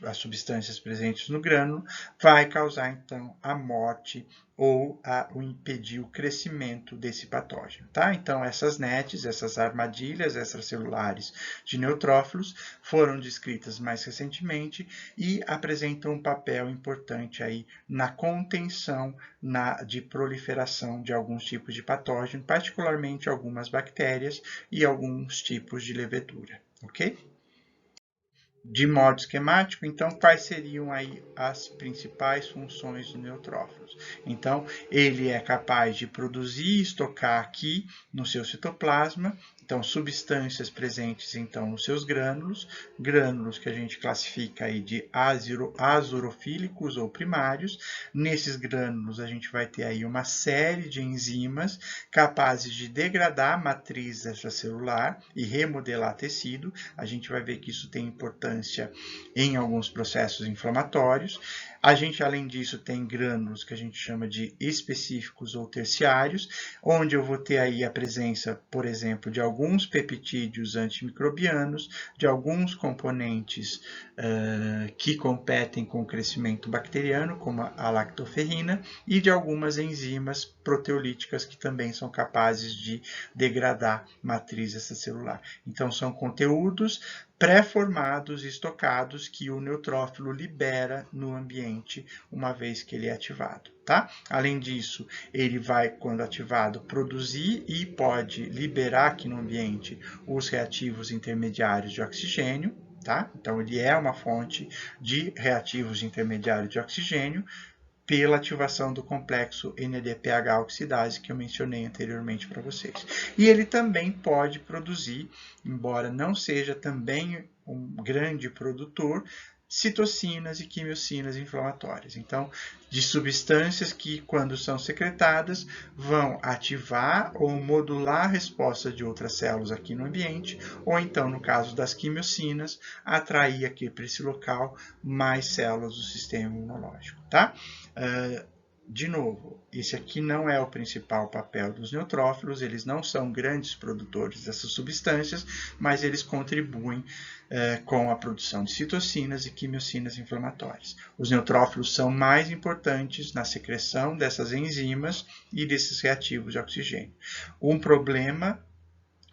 as substâncias presentes no grânulo, vai causar, então, a morte ou o impedir o crescimento desse patógeno, tá? Então, essas NETs, essas armadilhas extracelulares de neutrófilos, foram descritas mais recentemente e apresentam um papel importante aí na contenção de proliferação de alguns tipos de patógeno, particularmente algumas bactérias e alguns tipos de levedura, ok? De modo esquemático, então, quais seriam aí as principais funções dos neutrófilos? Então, ele é capaz de produzir e estocar aqui no seu citoplasma, então, substâncias presentes, então, nos seus grânulos que a gente classifica aí de azurofílicos ou primários. Nesses grânulos, a gente vai ter aí uma série de enzimas capazes de degradar a matriz extracelular e remodelar tecido. A gente vai ver que isso tem importância em alguns processos inflamatórios. A gente, além disso, tem grânulos que a gente chama de específicos ou terciários, onde eu vou ter aí a presença, por exemplo, de alguns peptídeos antimicrobianos, de alguns componentes que competem com o crescimento bacteriano, como a lactoferrina, e de algumas enzimas proteolíticas que também são capazes de degradar matriz extracelular. Então, são conteúdos pré-formados e estocados que o neutrófilo libera no ambiente ambiente, uma vez que ele é ativado, tá? Além disso, ele vai, quando ativado, produzir e pode liberar aqui no ambiente os reativos intermediários de oxigênio, tá? Então, ele é uma fonte de reativos intermediários de oxigênio, pela ativação do complexo NADPH oxidase que eu mencionei anteriormente para vocês. E ele também pode produzir, embora não seja também um grande produtor, citocinas e quimiocinas inflamatórias. Então, de substâncias que, quando são secretadas, vão ativar ou modular a resposta de outras células aqui no ambiente, ou então, no caso das quimiocinas, atrair aqui para esse local mais células do sistema imunológico, tá? De novo, esse aqui não é o principal papel dos neutrófilos, eles não são grandes produtores dessas substâncias, mas eles contribuem com a produção de citocinas e quimiocinas inflamatórias. Os neutrófilos são mais importantes na secreção dessas enzimas e desses reativos de oxigênio. Um problema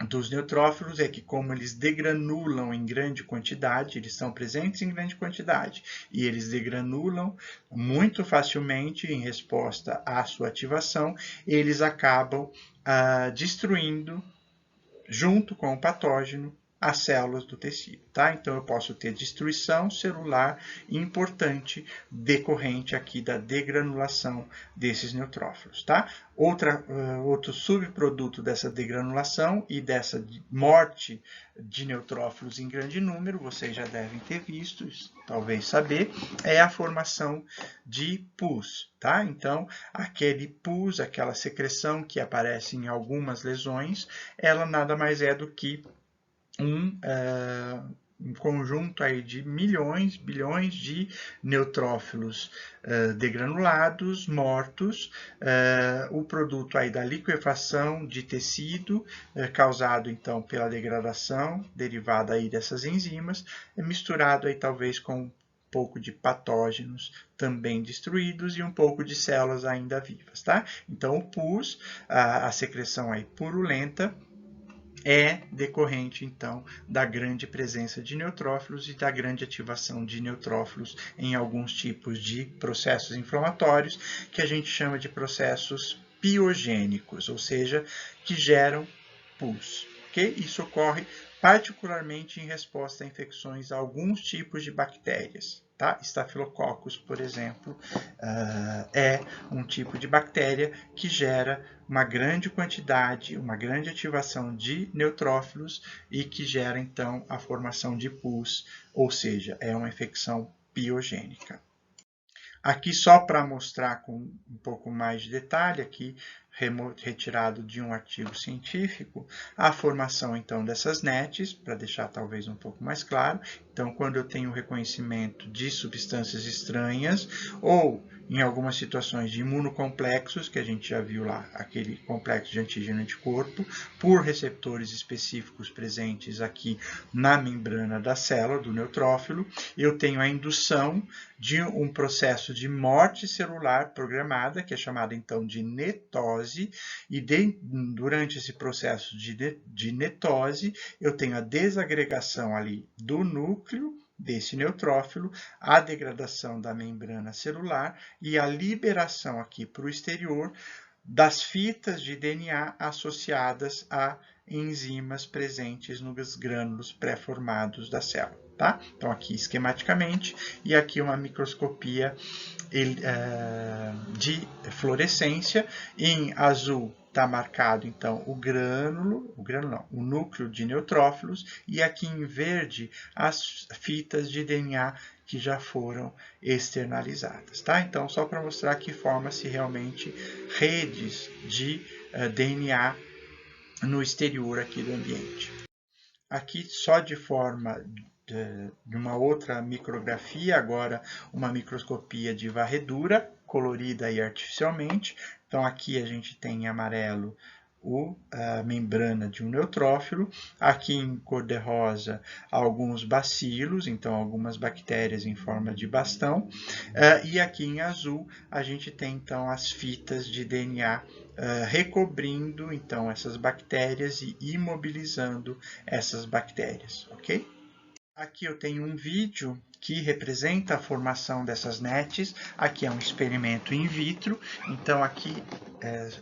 dos neutrófilos é que, como eles degranulam em grande quantidade, eles estão presentes em grande quantidade e eles degranulam muito facilmente em resposta à sua ativação, eles acabam destruindo, junto com o patógeno, as células do tecido, tá? Então, eu posso ter destruição celular importante decorrente aqui da degranulação desses neutrófilos, tá? Outro subproduto dessa degranulação e dessa morte de neutrófilos em grande número, vocês já devem ter visto, talvez saber, é a formação de pus, tá? Então, aquele pus, aquela secreção que aparece em algumas lesões, ela nada mais é do que um conjunto aí de milhões, bilhões de neutrófilos degranulados, mortos, o produto aí da liquefação de tecido, causado então pela degradação, derivada aí dessas enzimas, misturado aí talvez com um pouco de patógenos também destruídos e um pouco de células ainda vivas, tá? Então, o pus, a secreção aí purulenta, é decorrente, então, da grande presença de neutrófilos e da grande ativação de neutrófilos em alguns tipos de processos inflamatórios, que a gente chama de processos piogênicos, ou seja, que geram pus. Okay? Isso ocorre particularmente em resposta a infecções a alguns tipos de bactérias. Tá? Staphylococcus, por exemplo, é um tipo de bactéria que gera uma grande quantidade, uma grande ativação de neutrófilos e que gera, então, a formação de pus, ou seja, é uma infecção piogênica. Aqui, só para mostrar com um pouco mais de detalhe, aqui retirado de um artigo científico, a formação, então, dessas NETs, para deixar talvez um pouco mais claro. Então, quando eu tenho reconhecimento de substâncias estranhas ou em algumas situações de imunocomplexos, que a gente já viu lá, aquele complexo de antígeno e anticorpo, por receptores específicos presentes aqui na membrana da célula, do neutrófilo, eu tenho a indução de um processo de morte celular programada, que é chamada então de netose, e durante esse processo de netose, eu tenho a desagregação ali do núcleo desse neutrófilo, a degradação da membrana celular e a liberação aqui para o exterior das fitas de DNA associadas a enzimas presentes nos grânulos pré-formados da célula. Tá? Então, aqui esquematicamente, e aqui uma microscopia de fluorescência. Em azul está marcado, então, o núcleo de neutrófilos, e aqui em verde as fitas de DNA que já foram externalizadas. Tá? Então, só para mostrar que forma-se realmente redes de DNA no exterior aqui do ambiente. Aqui, só de forma de uma outra micrografia, agora uma microscopia de varredura, colorida e artificialmente. Então, aqui a gente tem em amarelo a membrana de um neutrófilo, aqui em cor de rosa alguns bacilos, então algumas bactérias em forma de bastão, e aqui em azul a gente tem então as fitas de DNA recobrindo então essas bactérias e imobilizando essas bactérias, ok? Aqui eu tenho um vídeo que representa a formação dessas NETs. Aqui é um experimento in vitro, então aqui,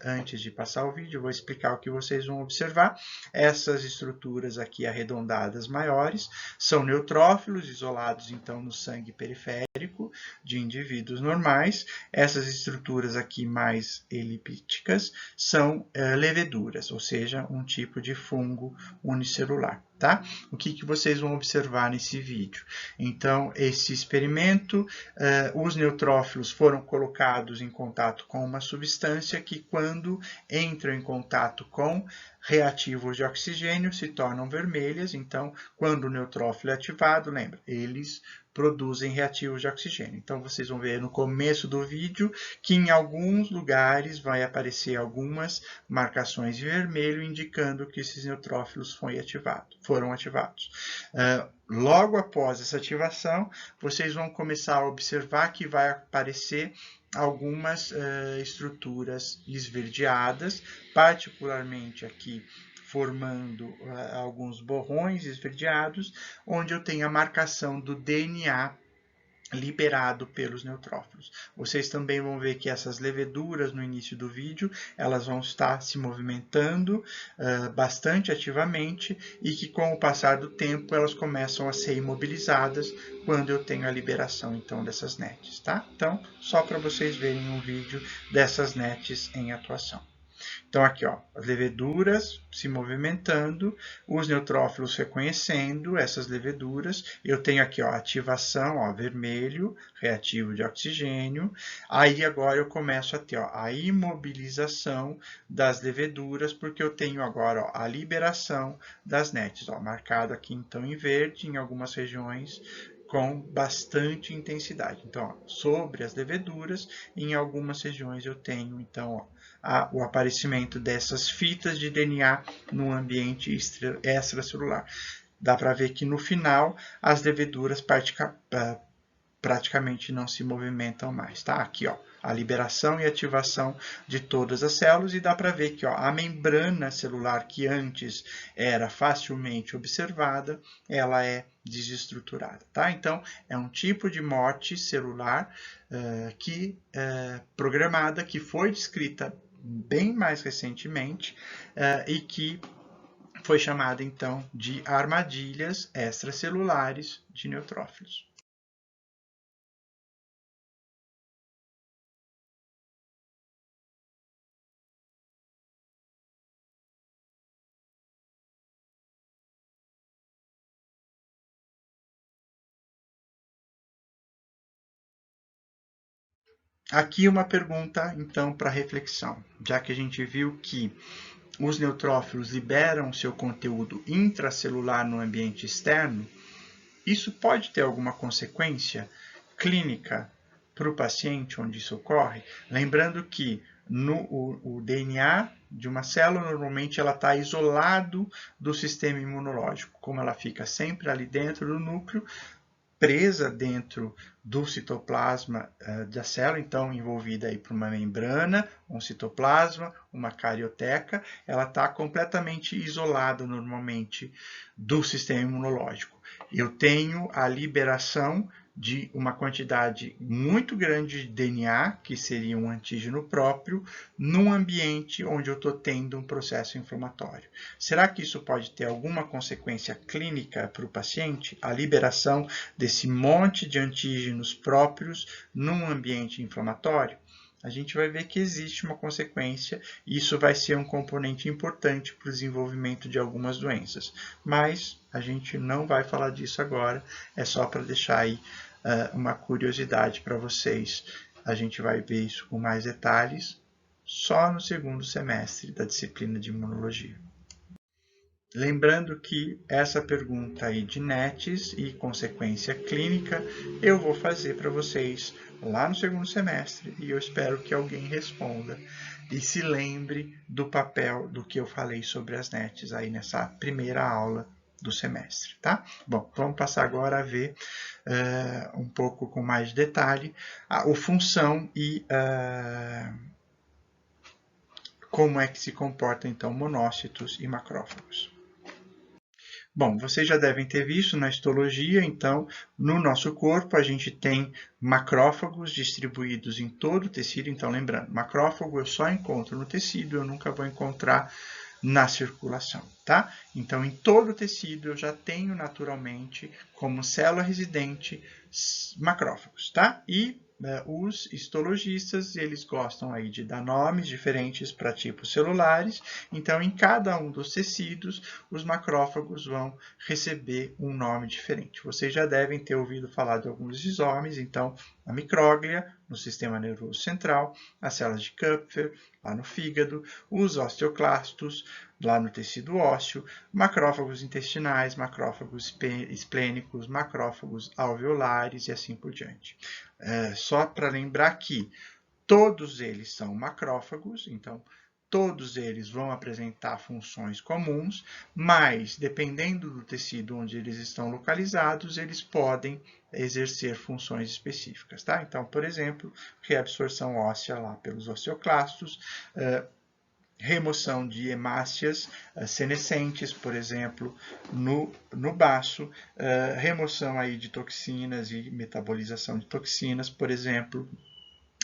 antes de passar o vídeo, eu vou explicar o que vocês vão observar. Essas estruturas aqui arredondadas maiores são neutrófilos isolados então no sangue periférico de indivíduos normais. Essas estruturas aqui mais elípticas são leveduras, ou seja, um tipo de fungo unicelular. Tá? O que vocês vão observar nesse vídeo? Então, esse experimento, os neutrófilos foram colocados em contato com uma substância que, quando entram em contato com reativos de oxigênio, se tornam vermelhas. Então, quando o neutrófilo é ativado, lembra, eles produzem reativos de oxigênio. Então, vocês vão ver no começo do vídeo que em alguns lugares vai aparecer algumas marcações de vermelho, indicando que esses neutrófilos foram ativados. Logo após essa ativação, vocês vão começar a observar que vai aparecer algumas estruturas esverdeadas, particularmente aqui formando alguns borrões esverdeados, onde eu tenho a marcação do DNA liberado pelos neutrófilos. Vocês também vão ver que essas leveduras no início do vídeo, elas vão estar se movimentando bastante ativamente e que com o passar do tempo elas começam a ser imobilizadas quando eu tenho a liberação então dessas NETs, tá? Então, só para vocês verem um vídeo dessas NETs em atuação. Então, aqui, ó, as leveduras se movimentando, os neutrófilos reconhecendo essas leveduras. Eu tenho aqui, ó, ativação, ó, vermelho, reativo de oxigênio. Aí, agora, eu começo a ter, ó, a imobilização das leveduras, porque eu tenho agora, ó, a liberação das NETs, ó, marcado aqui, então, em verde, em algumas regiões, com bastante intensidade. Então, ó, sobre as leveduras, em algumas regiões eu tenho, então, ó, o aparecimento dessas fitas de DNA no ambiente extracelular. Dá para ver que no final as leveduras praticamente não se movimentam mais. Tá? Aqui, ó, a liberação e ativação de todas as células, e dá para ver que, ó, a membrana celular que antes era facilmente observada, ela é desestruturada. Tá? Então, é um tipo de morte celular programada, que foi descrita bem mais recentemente e que foi chamada então de armadilhas extracelulares de neutrófilos. Aqui uma pergunta, então, para reflexão, já que a gente viu que os neutrófilos liberam seu conteúdo intracelular no ambiente externo, isso pode ter alguma consequência clínica para o paciente onde isso ocorre? Lembrando que o DNA de uma célula, normalmente ela está isolado do sistema imunológico, como ela fica sempre ali dentro do núcleo, presa dentro do citoplasma da célula, então envolvida aí por uma membrana, um citoplasma, uma carioteca, ela está completamente isolada normalmente do sistema imunológico. Eu tenho a liberação de uma quantidade muito grande de DNA, que seria um antígeno próprio, num ambiente onde eu estou tendo um processo inflamatório. Será que isso pode ter alguma consequência clínica para o paciente? A liberação desse monte de antígenos próprios num ambiente inflamatório? A gente vai ver que existe uma consequência e isso vai ser um componente importante para o desenvolvimento de algumas doenças. Mas a gente não vai falar disso agora, é só para deixar aí uma curiosidade para vocês. A gente vai ver isso com mais detalhes só no segundo semestre da disciplina de imunologia. Lembrando que essa pergunta aí de NETs e consequência clínica eu vou fazer para vocês lá no segundo semestre e eu espero que alguém responda e se lembre do papel do que eu falei sobre as NETs aí nessa primeira aula do semestre, tá? Bom, vamos passar agora a ver um pouco com mais detalhe a função e como é que se comportam então monócitos e macrófagos. Bom, vocês já devem ter visto na histologia, então, no nosso corpo a gente tem macrófagos distribuídos em todo o tecido. Então, lembrando, macrófago eu só encontro no tecido, eu nunca vou encontrar na circulação, tá? Então, em todo o tecido eu já tenho naturalmente como célula residente macrófagos, tá? E os histologistas, eles gostam aí de dar nomes diferentes para tipos celulares. Então, em cada um dos tecidos, os macrófagos vão receber um nome diferente. Vocês já devem ter ouvido falar de alguns desses nomes. Então, a micróglia, no sistema nervoso central, as células de Kupffer, lá no fígado, os osteoclastos, lá no tecido ósseo, macrófagos intestinais, macrófagos esplênicos, macrófagos alveolares e assim por diante. Só para lembrar que todos eles são macrófagos, então todos eles vão apresentar funções comuns, mas dependendo do tecido onde eles estão localizados, eles podem exercer funções específicas, tá? Então, por exemplo, reabsorção óssea lá pelos osteoclastos, remoção de hemácias senescentes, por exemplo, no baço, remoção aí de toxinas e metabolização de toxinas, por exemplo,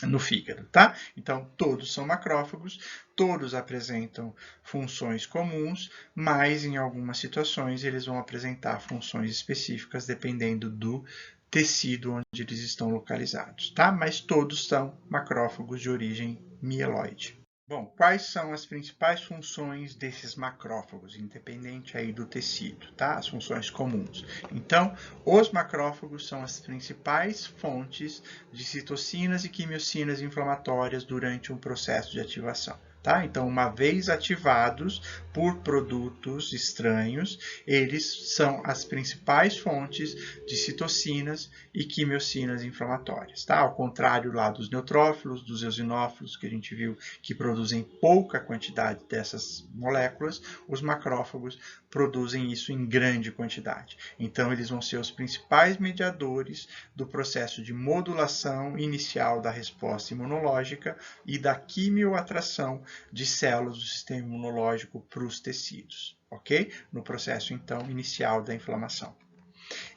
no fígado, tá? Então, todos são macrófagos, todos apresentam funções comuns, mas em algumas situações eles vão apresentar funções específicas dependendo do tecido onde eles estão localizados, tá? Mas todos são macrófagos de origem mieloide. Bom, quais são as principais funções desses macrófagos, independente aí do tecido, tá? As funções comuns. Então, os macrófagos são as principais fontes de citocinas e quimiocinas inflamatórias durante um processo de ativação. Tá? Então, uma vez ativados por produtos estranhos, eles são as principais fontes de citocinas e quimiocinas inflamatórias. Tá? Ao contrário lá dos neutrófilos, dos eosinófilos, que a gente viu que produzem pouca quantidade dessas moléculas, os macrófagos produzem isso em grande quantidade. Então, eles vão ser os principais mediadores do processo de modulação inicial da resposta imunológica e da quimioatração de células do sistema imunológico para os tecidos, ok? No processo, então, inicial da inflamação.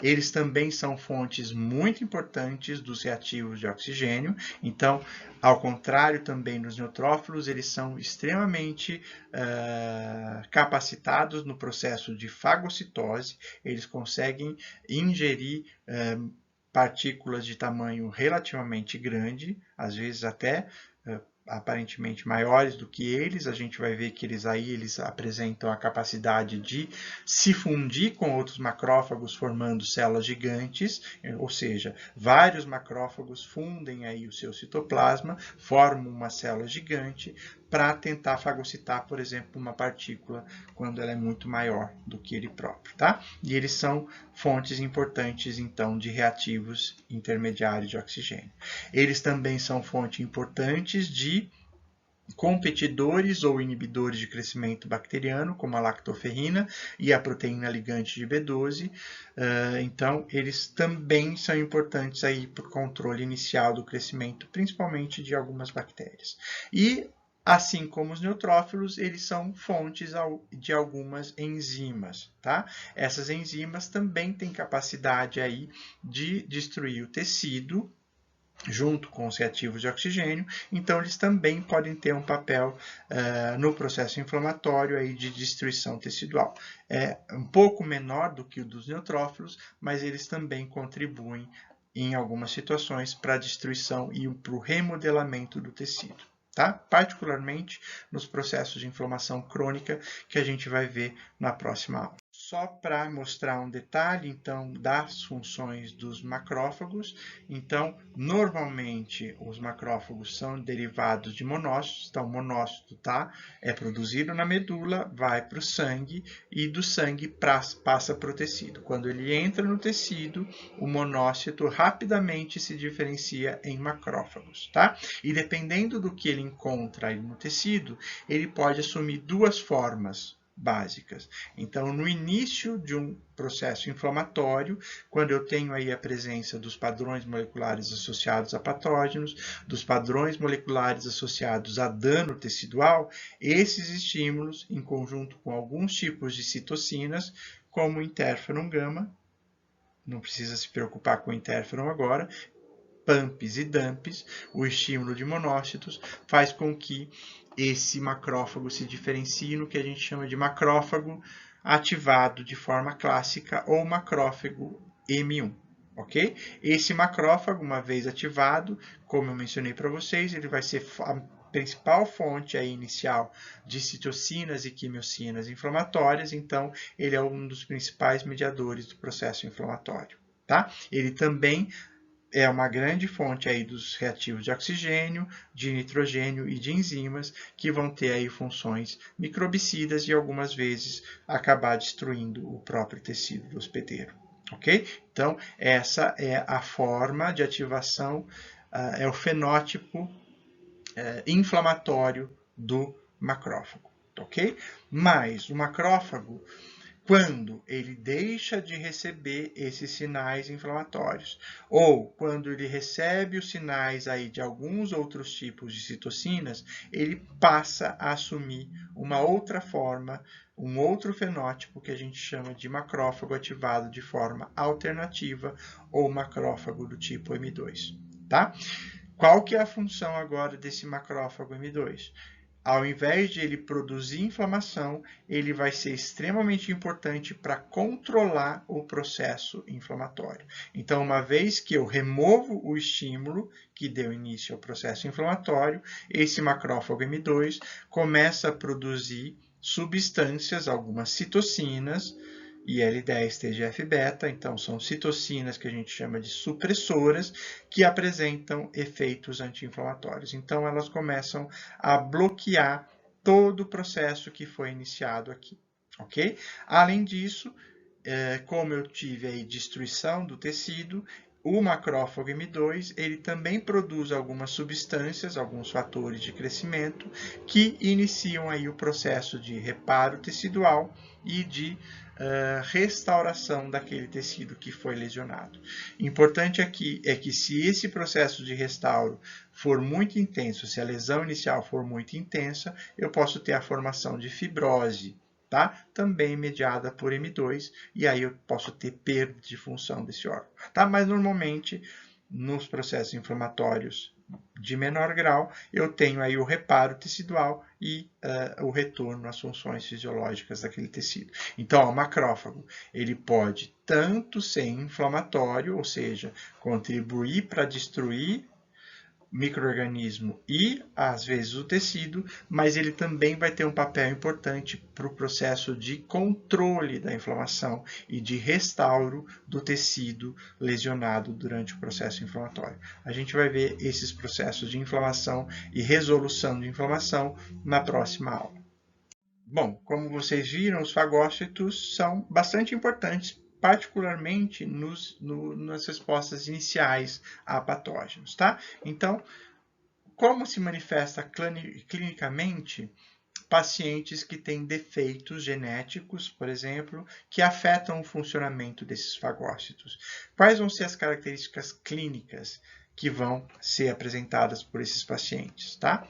Eles também são fontes muito importantes dos reativos de oxigênio. Então, ao contrário também dos neutrófilos, eles são extremamente capacitados no processo de fagocitose. Eles conseguem ingerir partículas de tamanho relativamente grande, às vezes até aparentemente maiores do que eles. A gente vai ver que eles apresentam a capacidade de se fundir com outros macrófagos formando células gigantes, ou seja, vários macrófagos fundem aí o seu citoplasma, formam uma célula gigante para tentar fagocitar, por exemplo, uma partícula quando ela é muito maior do que ele próprio, tá? E eles são fontes importantes, então, de reativos intermediários de oxigênio. Eles também são fontes importantes de competidores ou inibidores de crescimento bacteriano, como a lactoferrina e a proteína ligante de B12. Então, eles também são importantes aí para o controle inicial do crescimento, principalmente de algumas bactérias. E assim como os neutrófilos, eles são fontes de algumas enzimas, tá? Essas enzimas também têm capacidade aí de destruir o tecido junto com os reativos de oxigênio, então eles também podem ter um papel no processo inflamatório aí de destruição tecidual. É um pouco menor do que o dos neutrófilos, mas eles também contribuem em algumas situações para a destruição e para o remodelamento do tecido. Tá? Particularmente nos processos de inflamação crônica que a gente vai ver na próxima aula. Só para mostrar um detalhe, então, das funções dos macrófagos. Então, normalmente, os macrófagos são derivados de monócitos. Então, o monócito é produzido na medula, vai para o sangue e do sangue passa para o tecido. Quando ele entra no tecido, o monócito rapidamente se diferencia em macrófagos, tá? E dependendo do que ele encontra aí no tecido, ele pode assumir duas formas básicas. Então, no início de um processo inflamatório, quando eu tenho aí a presença dos padrões moleculares associados a patógenos, dos padrões moleculares associados a dano tecidual, esses estímulos, em conjunto com alguns tipos de citocinas, como o interferon gama, não precisa se preocupar com o interferon agora, pumps e dumps, o estímulo de monócitos, faz com que esse macrófago se diferencie no que a gente chama de macrófago ativado de forma clássica ou macrófago M1. Ok? Esse macrófago, uma vez ativado, como eu mencionei para vocês, ele vai ser a principal fonte aí inicial de citocinas e quimiocinas inflamatórias, então ele é um dos principais mediadores do processo inflamatório. Tá? Ele também é uma grande fonte aí dos reativos de oxigênio, de nitrogênio e de enzimas que vão ter aí funções microbicidas e algumas vezes acabar destruindo o próprio tecido do hospedeiro. Ok? Então, essa é a forma de ativação, é o fenótipo inflamatório do macrófago. Ok? Mas o macrófago, quando ele deixa de receber esses sinais inflamatórios, ou quando ele recebe os sinais aí de alguns outros tipos de citocinas, ele passa a assumir uma outra forma, um outro fenótipo que a gente chama de macrófago ativado de forma alternativa ou macrófago do tipo M2, tá? Qual que é a função agora desse macrófago M2? Ao invés de ele produzir inflamação, ele vai ser extremamente importante para controlar o processo inflamatório. Então, uma vez que eu removo o estímulo que deu início ao processo inflamatório, esse macrófago M2 começa a produzir substâncias, algumas citocinas, IL-10, TGF-beta, então são citocinas que a gente chama de supressoras, que apresentam efeitos anti-inflamatórios. Então, elas começam a bloquear todo o processo que foi iniciado aqui, ok? Além disso, como eu tive aí destruição do tecido, o macrófago M2 ele também produz algumas substâncias, alguns fatores de crescimento, que iniciam aí o processo de reparo tecidual e de restauração daquele tecido que foi lesionado. Importante aqui é que se esse processo de restauro for muito intenso, se a lesão inicial for muito intensa, eu posso ter a formação de fibrose, tá? Também mediada por M2, e aí eu posso ter perda de função desse órgão, tá? Mas normalmente, nos processos inflamatórios de menor grau, eu tenho aí o reparo tecidual e o retorno às funções fisiológicas daquele tecido. Então, o macrófago, ele pode tanto ser inflamatório, ou seja, contribuir para destruir micro-organismo e, às vezes, o tecido, mas ele também vai ter um papel importante para o processo de controle da inflamação e de restauro do tecido lesionado durante o processo inflamatório. A gente vai ver esses processos de inflamação e resolução de inflamação na próxima aula. Bom, como vocês viram, os fagócitos são bastante importantes, particularmente nas respostas iniciais a patógenos, tá? Então, como se manifesta clinicamente pacientes que têm defeitos genéticos, por exemplo, que afetam o funcionamento desses fagócitos? Quais vão ser as características clínicas que vão ser apresentadas por esses pacientes, tá?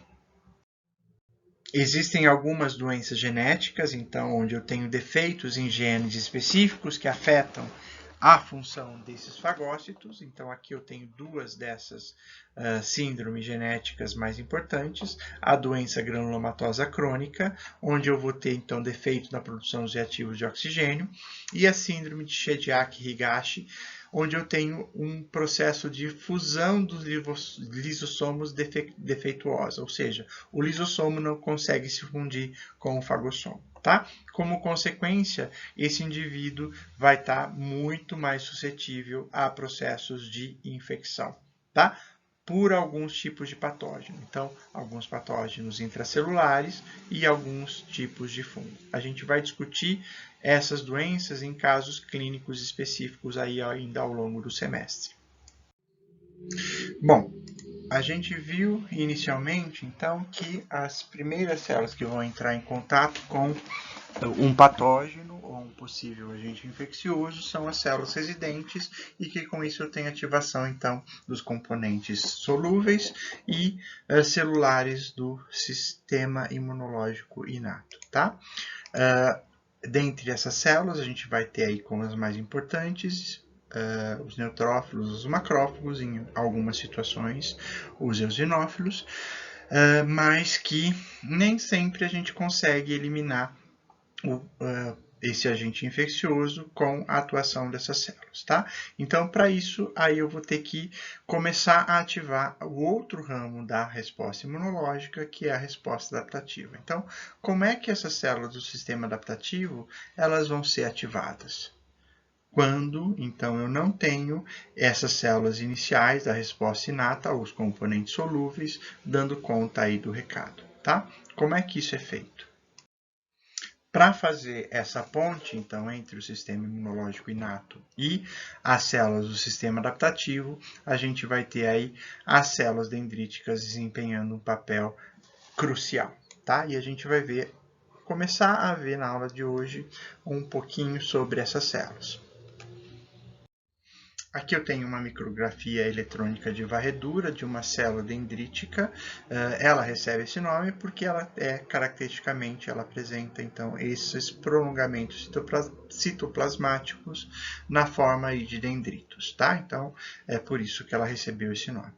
Existem algumas doenças genéticas, então, onde eu tenho defeitos em genes específicos que afetam a função desses fagócitos. Então, aqui eu tenho duas dessas síndromes genéticas mais importantes. A doença granulomatosa crônica, onde eu vou ter, então, defeito na produção dos reativos de oxigênio. E a síndrome de Shediac-Higashi, onde eu tenho um processo de fusão dos lisossomos defeituosa, ou seja, o lisossomo não consegue se fundir com o fagossomo. Tá? Como consequência, esse indivíduo vai estar muito mais suscetível a processos de infecção, tá? Por alguns tipos de patógeno. Então, alguns patógenos intracelulares e alguns tipos de fungo. A gente vai discutir essas doenças em casos clínicos específicos aí ainda ao longo do semestre. Bom, a gente viu inicialmente, então, que as primeiras células que vão entrar em contato com um patógeno ou um possível agente infeccioso são as células residentes e que com isso eu tenho ativação, então, dos componentes solúveis e celulares do sistema imunológico inato, tá? dentre essas células, a gente vai ter aí como as mais importantes os neutrófilos, os macrófagos, em algumas situações os eosinófilos, mas que nem sempre a gente consegue eliminar esse agente infeccioso com a atuação dessas células, tá? Então, para isso, aí eu vou ter que começar a ativar o outro ramo da resposta imunológica, que é a resposta adaptativa. Então, como é que essas células do sistema adaptativo, elas vão ser ativadas? Quando, então, eu não tenho essas células iniciais da resposta inata, os componentes solúveis, dando conta aí do recado, tá? Como é que isso é feito? Para fazer essa ponte, então, entre o sistema imunológico inato e as células do sistema adaptativo, a gente vai ter aí as células dendríticas desempenhando um papel crucial, tá? E a gente vai ver, começar a ver na aula de hoje um pouquinho sobre essas células. Aqui eu tenho uma micrografia eletrônica de varredura de uma célula dendrítica. Ela recebe esse nome porque ela caracteristicamente, ela apresenta então esses prolongamentos citoplasmáticos na forma aí de dendritos, tá? Então é por isso que ela recebeu esse nome.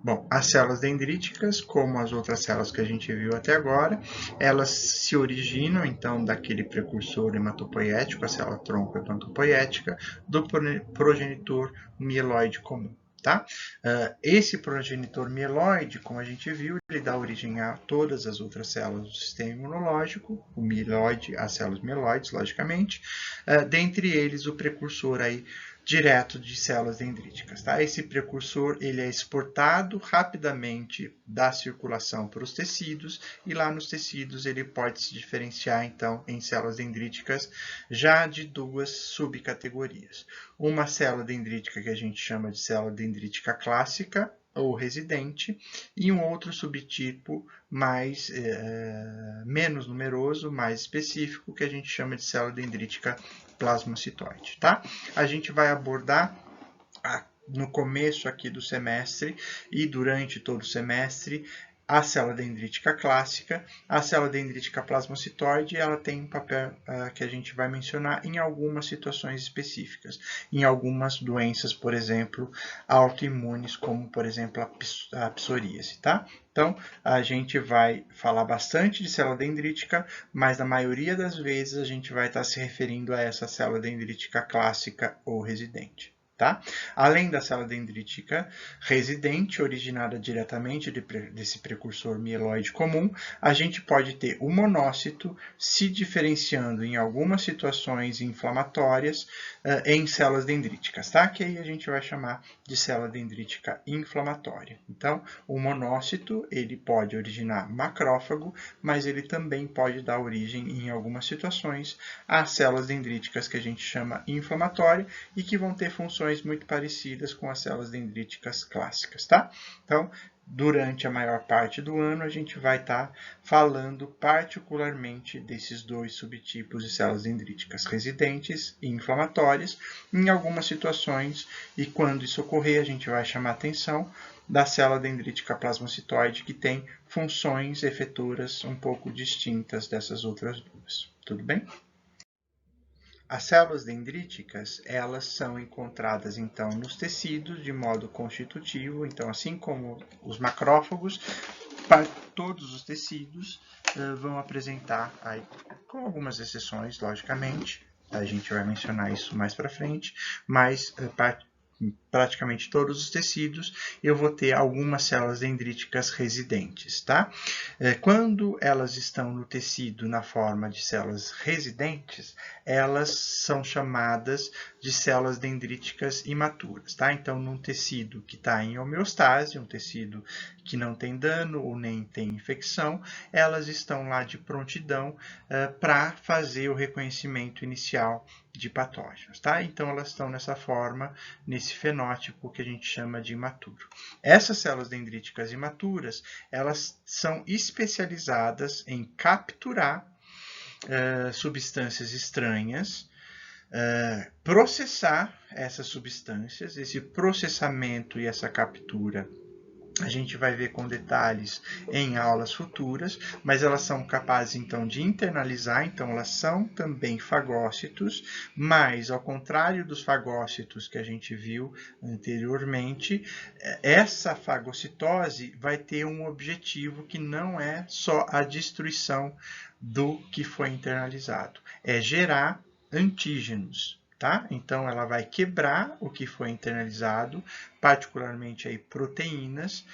Bom, as células dendríticas, como as outras células que a gente viu até agora, elas se originam, então, daquele precursor hematopoético, a célula tronco hematopoética, do progenitor mieloide comum. Tá? Esse progenitor mieloide, como a gente viu, ele dá origem a todas as outras células do sistema imunológico, o mieloide, as células mieloides, logicamente, dentre eles o precursor aí direto de células dendríticas. Tá? Esse precursor ele é exportado rapidamente da circulação para os tecidos e lá nos tecidos ele pode se diferenciar então em células dendríticas já de duas subcategorias. Uma célula dendrítica que a gente chama de célula dendrítica clássica ou residente, e um outro subtipo menos numeroso, mais específico, que a gente chama de célula dendrítica plasmocitoide, tá? A gente vai abordar no começo aqui do semestre e durante todo o semestre a célula dendrítica clássica. A célula dendrítica plasmocitoide, ela tem um papel que a gente vai mencionar em algumas situações específicas, em algumas doenças, por exemplo, autoimunes, como por exemplo a psoríase, tá? Então, a gente vai falar bastante de célula dendrítica, mas na maioria das vezes a gente vai estar se referindo a essa célula dendrítica clássica ou residente. Tá? Além da célula dendrítica residente, originada diretamente desse precursor mieloide comum, a gente pode ter o monócito se diferenciando em algumas situações inflamatórias em células dendríticas, tá? Que aí a gente vai chamar de célula dendrítica inflamatória. Então, o monócito ele pode originar macrófago, mas ele também pode dar origem em algumas situações a células dendríticas que a gente chama inflamatória e que vão ter funções muito parecidas com as células dendríticas clássicas, tá? Então, durante a maior parte do ano, a gente vai estar falando particularmente desses dois subtipos de células dendríticas residentes e inflamatórias, em algumas situações, e quando isso ocorrer, a gente vai chamar a atenção da célula dendrítica plasmocitoide, que tem funções efetoras um pouco distintas dessas outras duas. Tudo bem? As células dendríticas, elas são encontradas, então, nos tecidos de modo constitutivo, então, assim como os macrófagos, todos os tecidos vão apresentar, aí, com algumas exceções, logicamente, a gente vai mencionar isso mais para frente, mas praticamente todos os tecidos, eu vou ter algumas células dendríticas residentes, tá? Quando elas estão no tecido na forma de células residentes, elas são chamadas de células dendríticas imaturas, tá? Então, num tecido que está em homeostase, um tecido que não tem dano ou nem tem infecção, elas estão lá de prontidão para fazer o reconhecimento inicial de patógenos, tá? Então, elas estão nessa forma, nesse fenótipo que a gente chama de imaturo. Essas células dendríticas imaturas, elas são especializadas em capturar substâncias estranhas, processar essas substâncias, esse processamento e essa captura a gente vai ver com detalhes em aulas futuras, mas elas são capazes, então, de internalizar, então elas são também fagócitos, mas, ao contrário dos fagócitos que a gente viu anteriormente, essa fagocitose vai ter um objetivo que não é só a destruição do que foi internalizado, é gerar antígenos. Tá? Então, ela vai quebrar o que foi internalizado, particularmente aí proteínas,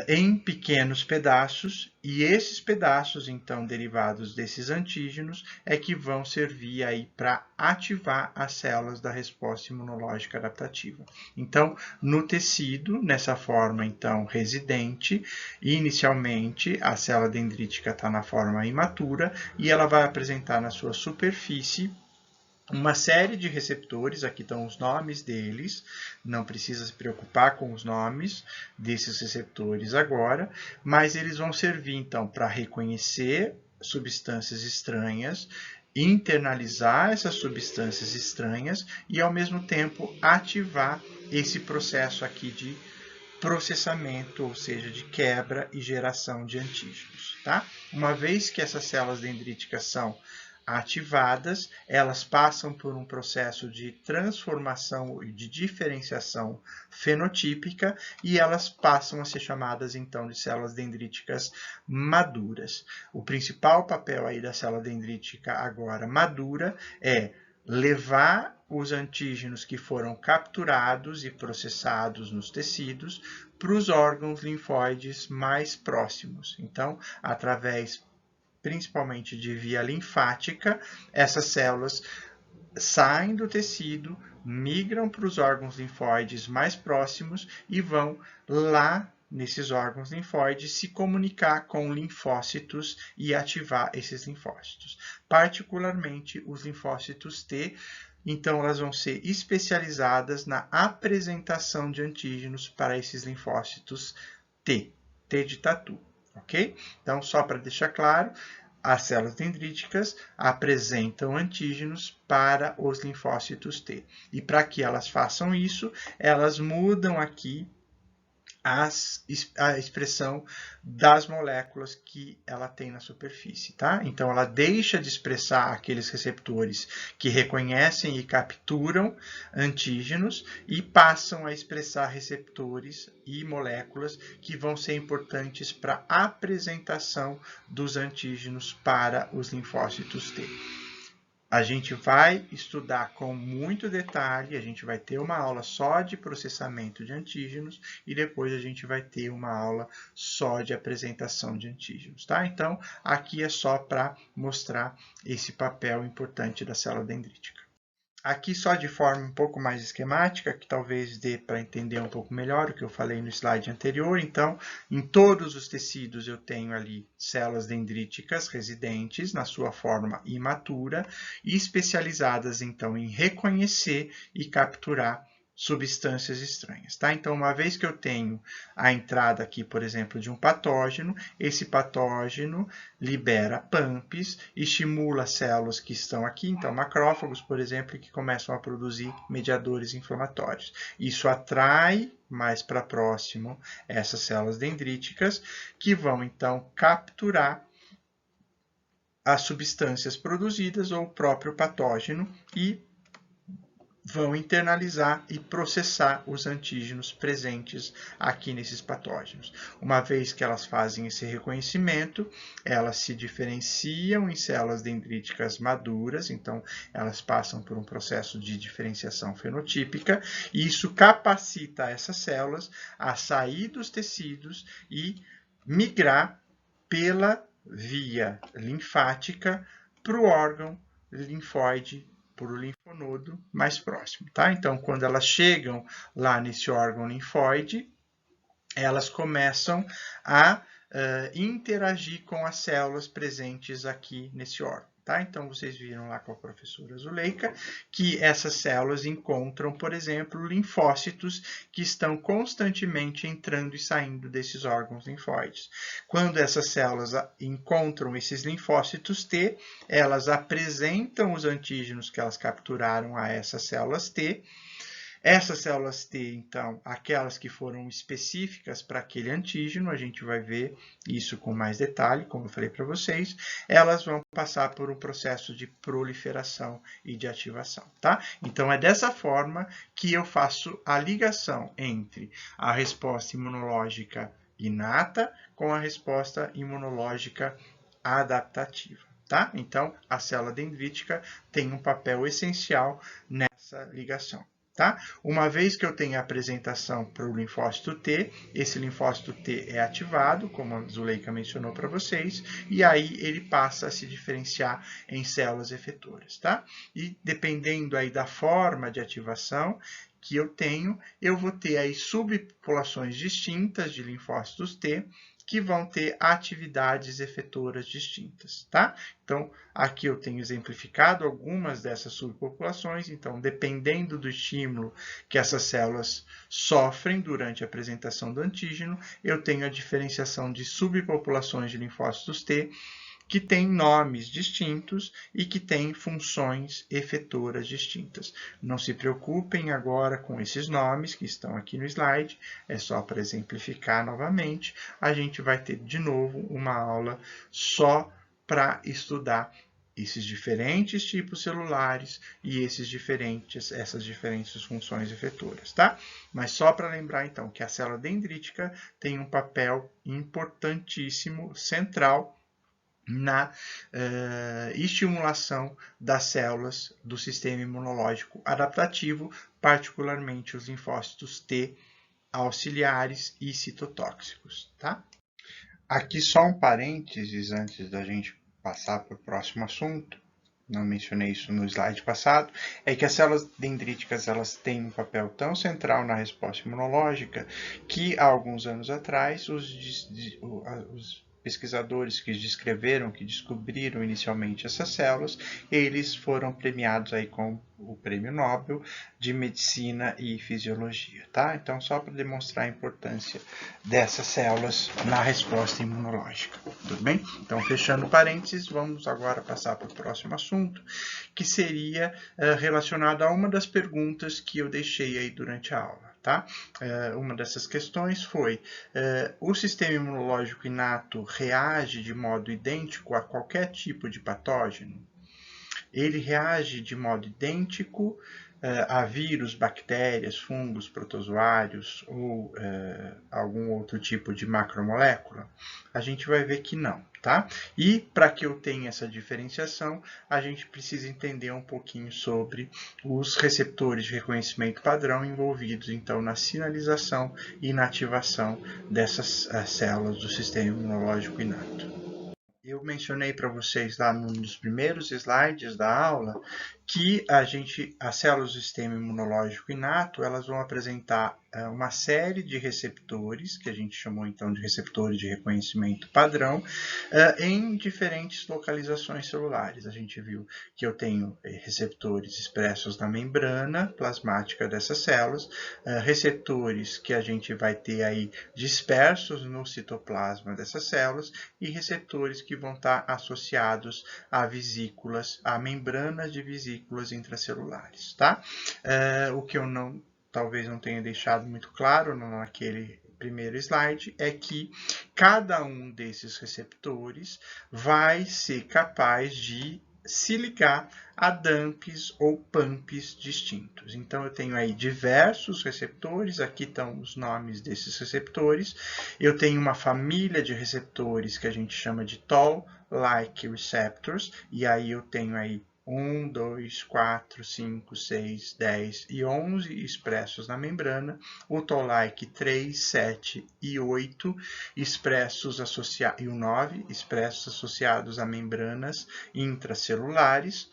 em pequenos pedaços, e esses pedaços, então, derivados desses antígenos, é que vão servir aí para ativar as células da resposta imunológica adaptativa. Então, no tecido, nessa forma, então, residente, inicialmente, a célula dendrítica está na forma imatura, e ela vai apresentar na sua superfície uma série de receptores, aqui estão os nomes deles, não precisa se preocupar com os nomes desses receptores agora, mas eles vão servir então para reconhecer substâncias estranhas, internalizar essas substâncias estranhas e ao mesmo tempo ativar esse processo aqui de processamento, ou seja, de quebra e geração de antígenos. Tá? Uma vez que essas células dendríticas são ativadas, elas passam por um processo de transformação e de diferenciação fenotípica e elas passam a ser chamadas então de células dendríticas maduras. O principal papel aí da célula dendrítica agora madura é levar os antígenos que foram capturados e processados nos tecidos para os órgãos linfóides mais próximos. Então, através principalmente de via linfática, essas células saem do tecido, migram para os órgãos linfóides mais próximos e vão lá nesses órgãos linfóides se comunicar com linfócitos e ativar esses linfócitos, particularmente os linfócitos T. Então, elas vão ser especializadas na apresentação de antígenos para esses linfócitos T, T de tatu. Ok? Então, só para deixar claro, as células dendríticas apresentam antígenos para os linfócitos T. E para que elas façam isso, elas mudam aqui a expressão das moléculas que ela tem na superfície, tá? Então, ela deixa de expressar aqueles receptores que reconhecem e capturam antígenos e passam a expressar receptores e moléculas que vão ser importantes para a apresentação dos antígenos para os linfócitos T. A gente vai estudar com muito detalhe, a gente vai ter uma aula só de processamento de antígenos e depois a gente vai ter uma aula só de apresentação de antígenos, tá? Então, aqui é só para mostrar esse papel importante da célula dendrítica. Aqui só de forma um pouco mais esquemática, que talvez dê para entender um pouco melhor o que eu falei no slide anterior. Então, em todos os tecidos eu tenho ali células dendríticas residentes na sua forma imatura e especializadas então em reconhecer e capturar substâncias estranhas, tá? Então, uma vez que eu tenho a entrada aqui, por exemplo, de um patógeno, esse patógeno libera PAMPs, estimula células que estão aqui, então macrófagos, por exemplo, que começam a produzir mediadores inflamatórios. Isso atrai mais para próximo essas células dendríticas, que vão então capturar as substâncias produzidas ou o próprio patógeno e vão internalizar e processar os antígenos presentes aqui nesses patógenos. Uma vez que elas fazem esse reconhecimento, elas se diferenciam em células dendríticas maduras, então elas passam por um processo de diferenciação fenotípica, e isso capacita essas células a sair dos tecidos e migrar pela via linfática para o órgão linfóide, por o linfonodo mais próximo, tá? Então, quando elas chegam lá nesse órgão linfóide, elas começam a interagir com as células presentes aqui nesse órgão. Tá? Então, vocês viram lá com a professora Zuleika que essas células encontram, por exemplo, linfócitos que estão constantemente entrando e saindo desses órgãos linfóides. Quando essas células encontram esses linfócitos T, elas apresentam os antígenos que elas capturaram a essas células T Essas células T, então, aquelas que foram específicas para aquele antígeno, a gente vai ver isso com mais detalhe, como eu falei para vocês, elas vão passar por um processo de proliferação e de ativação, tá? Então, é dessa forma que eu faço a ligação entre a resposta imunológica inata com a resposta imunológica adaptativa, tá? Então, a célula dendrítica tem um papel essencial nessa ligação. Tá? Uma vez que eu tenho a apresentação para o linfócito T, esse linfócito T é ativado, como a Zuleika mencionou para vocês, e aí ele passa a se diferenciar em células efetoras. Tá? E dependendo aí da forma de ativação que eu tenho, eu vou ter aí subpopulações distintas de linfócitos T, que vão ter atividades efetoras distintas, tá? Então, aqui eu tenho exemplificado algumas dessas subpopulações, então, dependendo do estímulo que essas células sofrem durante a apresentação do antígeno, eu tenho a diferenciação de subpopulações de linfócitos T, que têm nomes distintos e que têm funções efetoras distintas. Não se preocupem agora com esses nomes que estão aqui no slide, é só para exemplificar novamente. A gente vai ter de novo uma aula só para estudar esses diferentes tipos celulares e essas diferentes funções efetoras, tá? Mas só para lembrar, então, que a célula dendrítica tem um papel importantíssimo, central, na estimulação das células do sistema imunológico adaptativo, particularmente os linfócitos T auxiliares e citotóxicos. Tá? Aqui só um parênteses antes da gente passar para o próximo assunto, não mencionei isso no slide passado, é que as células dendríticas elas têm um papel tão central na resposta imunológica que há alguns anos atrás os pesquisadores que descreveram, que descobriram inicialmente essas células, eles foram premiados aí com o Prêmio Nobel de Medicina e Fisiologia, tá? Então, só para demonstrar a importância dessas células na resposta imunológica, tudo bem? Então, fechando parênteses, vamos agora passar para o próximo assunto, que seria relacionado a uma das perguntas que eu deixei aí durante a aula. Tá? Uma dessas questões foi: o sistema imunológico inato reage de modo idêntico a qualquer tipo de patógeno? Ele reage de modo idêntico a vírus, bactérias, fungos, protozoários ou algum outro tipo de macromolécula? A gente vai ver que não, tá? E para que eu tenha essa diferenciação, a gente precisa entender um pouquinho sobre os receptores de reconhecimento padrão envolvidos, então, na sinalização e na ativação dessas células do sistema imunológico inato. Eu mencionei para vocês lá nos primeiros slides da aula que as células do sistema imunológico inato, elas vão apresentar uma série de receptores, que a gente chamou então de receptores de reconhecimento padrão, em diferentes localizações celulares. A gente viu que eu tenho receptores expressos na membrana plasmática dessas células, receptores que a gente vai ter aí dispersos no citoplasma dessas células e receptores que vão estar associados a vesículas, a membranas de vesículas intracelulares, tá? O que eu talvez não tenha deixado muito claro naquele primeiro slide é que cada um desses receptores vai ser capaz de se ligar a dumps ou pumps distintos. Então, eu tenho aí diversos receptores, aqui estão os nomes desses receptores. Eu tenho uma família de receptores que a gente chama de Toll-like receptors, e aí eu tenho aí 1, 2, 4, 5, 6, 10 e 11 expressos na membrana, o Toll-like 3, 7 e 8 expressos e o 9 expressos associados a membranas intracelulares.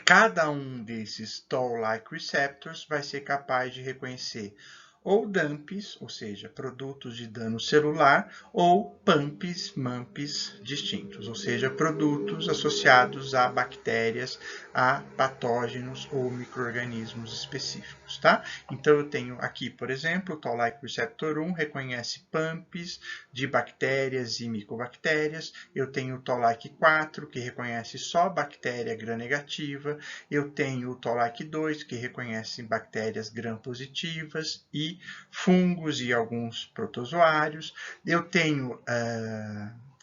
Cada um desses Toll-like receptors vai ser capaz de reconhecer ou DAMPs, ou seja, produtos de dano celular, ou PAMPs, MAMPs distintos, ou seja, produtos associados a bactérias, a patógenos ou micro-organismos específicos, tá? Então, eu tenho aqui, por exemplo, o Toll-like receptor 1 reconhece PAMPs de bactérias e micobactérias. Eu tenho o Toll-like 4, que reconhece só bactéria gram-negativa. Eu tenho o Toll-like 2, que reconhece bactérias gram-positivas e fungos e alguns protozoários. Eu tenho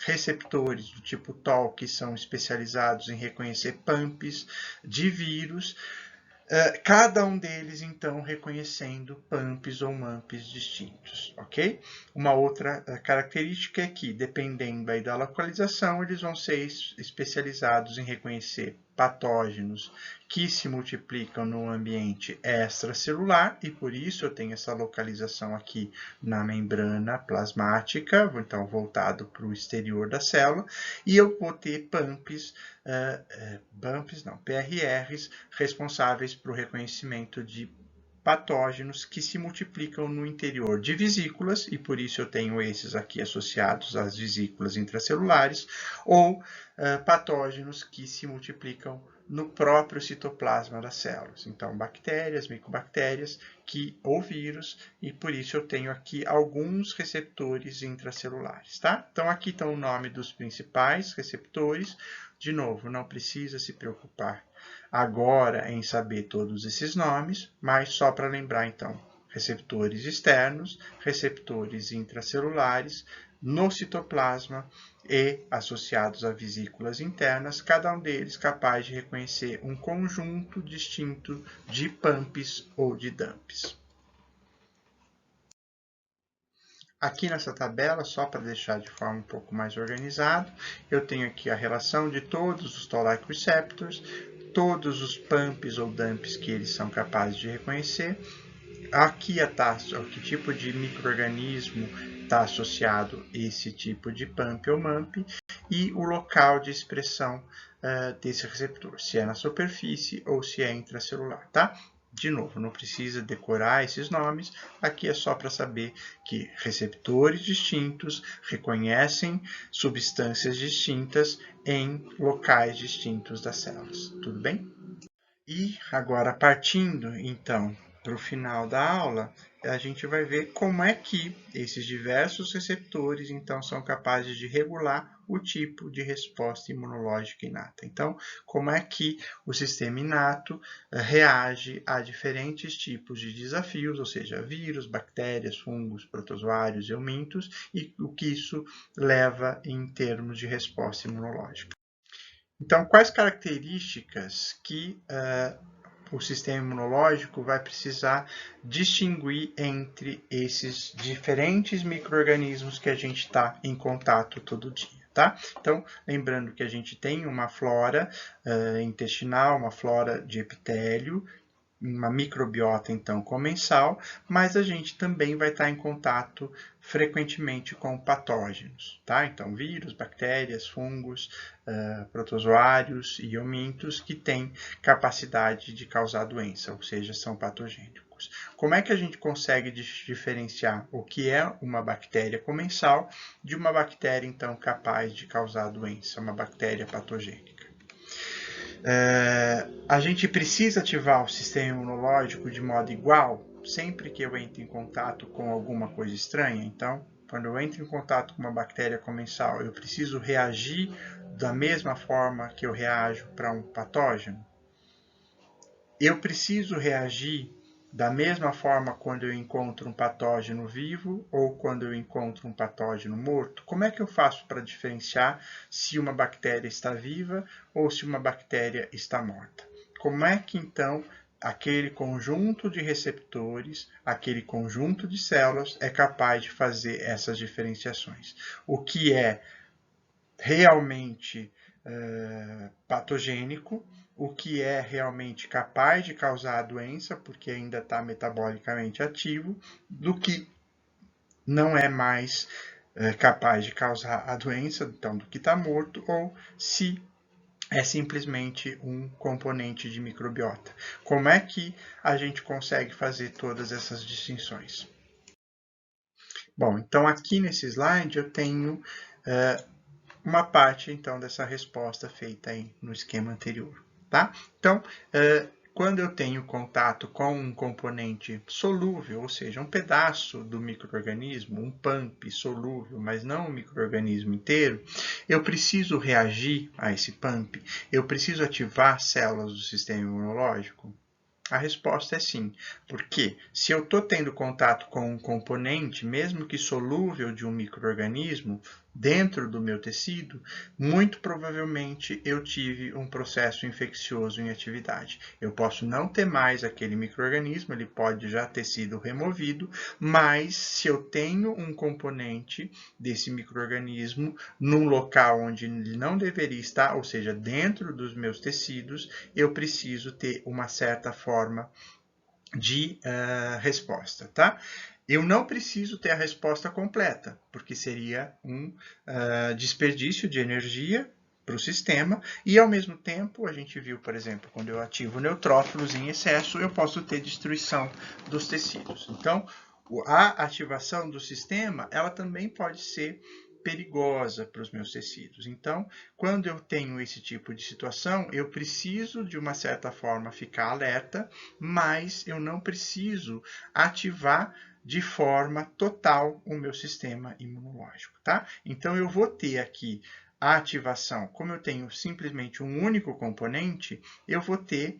receptores do tipo Toll, que são especializados em reconhecer PAMPs de vírus, cada um deles, então, reconhecendo PAMPs ou MAMPs distintos, ok? Uma outra característica é que, dependendo aí da localização, eles vão ser especializados em reconhecer patógenos que se multiplicam no ambiente extracelular, e por isso eu tenho essa localização aqui na membrana plasmática, então voltado para o exterior da célula, e eu vou ter PRRs responsáveis para o reconhecimento de patógenos que se multiplicam no interior de vesículas, e por isso eu tenho esses aqui associados às vesículas intracelulares, ou patógenos que se multiplicam no próprio citoplasma das células. Então, bactérias, micobactérias ou vírus, e por isso eu tenho aqui alguns receptores intracelulares, tá? Então, aqui estão o nome dos principais receptores. De novo, não precisa se preocupar agora em saber todos esses nomes, mas só para lembrar, então, receptores externos, receptores intracelulares, no citoplasma e associados a vesículas internas, cada um deles capaz de reconhecer um conjunto distinto de PAMPs ou de DAMPs. Aqui nessa tabela, só para deixar de forma um pouco mais organizado, eu tenho aqui a relação de todos os Toll-like receptors, todos os PAMPs ou DAMPs que eles são capazes de reconhecer. Aqui a taxa, que tipo de micro-organismo está associado a esse tipo de PAMP ou MAMP, e o local de expressão desse receptor, se é na superfície ou se é intracelular, tá? De novo, não precisa decorar esses nomes, aqui é só para saber que receptores distintos reconhecem substâncias distintas em locais distintos das células, tudo bem? E agora, partindo então para o final da aula, a gente vai ver como é que esses diversos receptores então são capazes de regular o tipo de resposta imunológica inata. Então, como é que o sistema inato reage a diferentes tipos de desafios, ou seja, vírus, bactérias, fungos, protozoários, eumintos, e o que isso leva em termos de resposta imunológica. Então, quais características que o sistema imunológico vai precisar distinguir entre esses diferentes micro-organismos que a gente está em contato todo dia, tá? Então, lembrando que a gente tem uma flora intestinal, uma flora de epitélio, uma microbiota, então, comensal, mas a gente também vai estar em contato frequentemente com patógenos, tá? Então, vírus, bactérias, fungos, protozoários e eumintos que têm capacidade de causar doença, ou seja, são patogênicos. Como é que a gente consegue diferenciar o que é uma bactéria comensal de uma bactéria, então, capaz de causar doença, uma bactéria patogênica? A gente precisa ativar o sistema imunológico de modo igual sempre que eu entro em contato com alguma coisa estranha. Então, quando eu entro em contato com uma bactéria comensal, eu preciso reagir da mesma forma que eu reajo para um patógeno? Eu preciso reagir da mesma forma quando eu encontro um patógeno vivo ou quando eu encontro um patógeno morto? Como é que eu faço para diferenciar se uma bactéria está viva ou se uma bactéria está morta? Como é que, então, aquele conjunto de receptores, aquele conjunto de células é capaz de fazer essas diferenciações? O que é realmente patogênico, o que é realmente capaz de causar a doença, porque ainda está metabolicamente ativo, do que não é mais capaz de causar a doença, então do que está morto, ou se é simplesmente um componente de microbiota. Como é que a gente consegue fazer todas essas distinções? Bom, então aqui nesse slide eu tenho uma parte então dessa resposta feita aí no esquema anterior, tá? Então, quando eu tenho contato com um componente solúvel, ou seja, um pedaço do micro-organismo, um PAMP solúvel, mas não um micro-organismo inteiro, eu preciso reagir a esse PAMP? Eu preciso ativar células do sistema imunológico? A resposta é sim, porque se eu estou tendo contato com um componente, mesmo que solúvel de um micro-organismo, dentro do meu tecido, muito provavelmente eu tive um processo infeccioso em atividade. Eu posso não ter mais aquele micro-organismo, ele pode já ter sido removido, mas se eu tenho um componente desse micro-organismo num local onde ele não deveria estar, ou seja, dentro dos meus tecidos, eu preciso ter uma certa forma de resposta, tá? Eu não preciso ter a resposta completa, porque seria um desperdício de energia para o sistema, e ao mesmo tempo, a gente viu, por exemplo, quando eu ativo neutrófilos em excesso, eu posso ter destruição dos tecidos. Então, a ativação do sistema, ela também pode ser perigosa para os meus tecidos. Então, quando eu tenho esse tipo de situação, eu preciso, de uma certa forma, ficar alerta, mas eu não preciso ativar de forma total o meu sistema imunológico, tá? Então, eu vou ter aqui a ativação, como eu tenho simplesmente um único componente, eu vou ter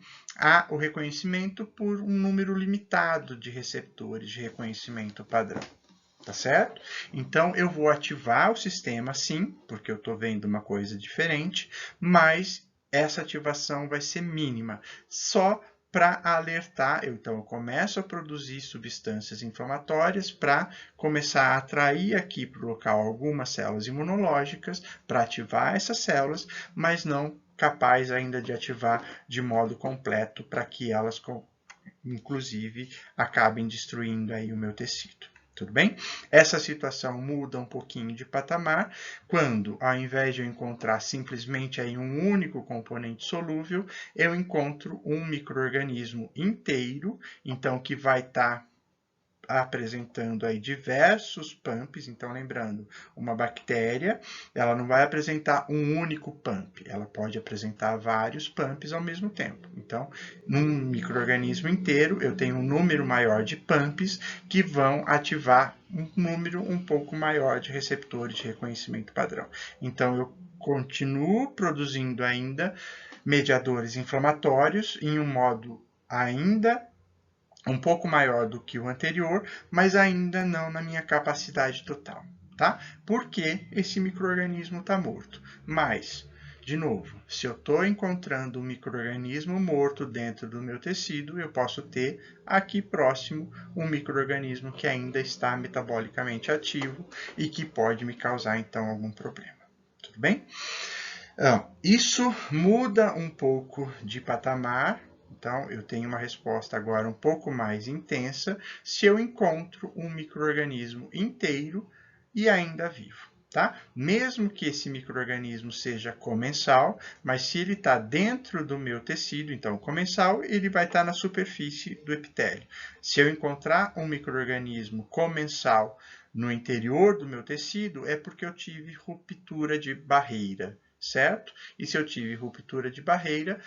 o reconhecimento por um número limitado de receptores de reconhecimento padrão. Tá certo? Então, eu vou ativar o sistema, sim, porque eu estou vendo uma coisa diferente, mas essa ativação vai ser mínima, só para alertar. Então, eu começo a produzir substâncias inflamatórias para começar a atrair aqui para o local algumas células imunológicas, para ativar essas células, mas não capaz ainda de ativar de modo completo para que elas, inclusive, acabem destruindo aí o meu tecido. Tudo bem? Essa situação muda um pouquinho de patamar quando, ao invés de eu encontrar simplesmente aí um único componente solúvel, eu encontro um micro-organismo inteiro, então que vai estar apresentando aí diversos PAMPs. Então, lembrando, uma bactéria, ela não vai apresentar um único PAMP, ela pode apresentar vários PAMPs ao mesmo tempo. Então, num micro-organismo inteiro, eu tenho um número maior de PAMPs que vão ativar um número um pouco maior de receptores de reconhecimento padrão. Então, eu continuo produzindo ainda mediadores inflamatórios em um modo ainda um pouco maior do que o anterior, mas ainda não na minha capacidade total, tá? Porque esse micro-organismo está morto. Mas, de novo, se eu estou encontrando um micro-organismo morto dentro do meu tecido, eu posso ter aqui próximo um micro-organismo que ainda está metabolicamente ativo e que pode me causar, então, algum problema. Tudo bem? Isso muda um pouco de patamar. Então, eu tenho uma resposta agora um pouco mais intensa se eu encontro um micro-organismo inteiro e ainda vivo, tá? Mesmo que esse micro-organismo seja comensal, mas se ele está dentro do meu tecido, então comensal, ele vai estar na superfície do epitélio. Se eu encontrar um micro-organismo comensal no interior do meu tecido, é porque eu tive ruptura de barreira, certo? E se eu tive ruptura de barreira,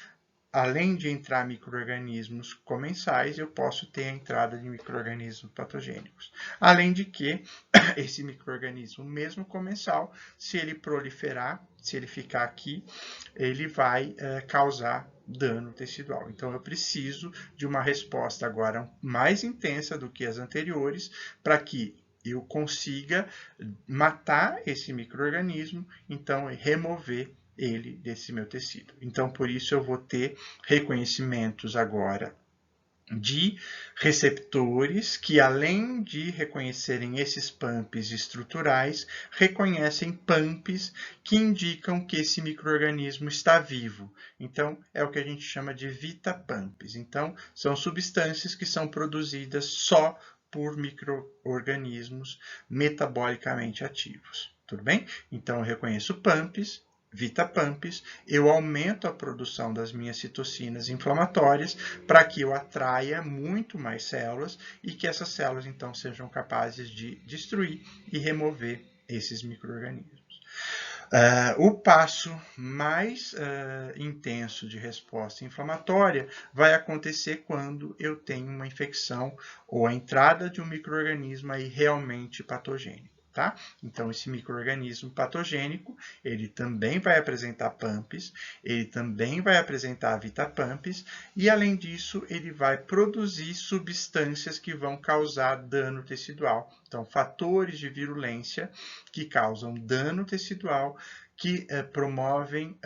além de entrar micro-organismos comensais, eu posso ter a entrada de micro-organismos patogênicos. Além de que esse micro-organismo, mesmo comensal, se ele proliferar, se ele ficar aqui, ele vai causar dano tecidual. Então, eu preciso de uma resposta agora mais intensa do que as anteriores, para que eu consiga matar esse micro-organismo, então remover ele desse meu tecido. Então, por isso eu vou ter reconhecimentos agora de receptores que, além de reconhecerem esses PAMPs estruturais, reconhecem PAMPs que indicam que esse micro-organismo está vivo. Então, é o que a gente chama de VITA-PAMPs. Então, são substâncias que são produzidas só por micro-organismos metabolicamente ativos. Tudo bem? Então, eu reconheço PAMPs VitaPumps, eu aumento a produção das minhas citocinas inflamatórias para que eu atraia muito mais células e que essas células, então, sejam capazes de destruir e remover esses micro-organismos. O passo mais intenso de resposta inflamatória vai acontecer quando eu tenho uma infecção ou a entrada de um micro-organismo aí realmente patogênico. Tá? Então, esse micro-organismo patogênico, ele também vai apresentar PAMPs, ele também vai apresentar VitaPumps, e além disso, ele vai produzir substâncias que vão causar dano tecidual. Então, fatores de virulência que causam dano tecidual, que promovem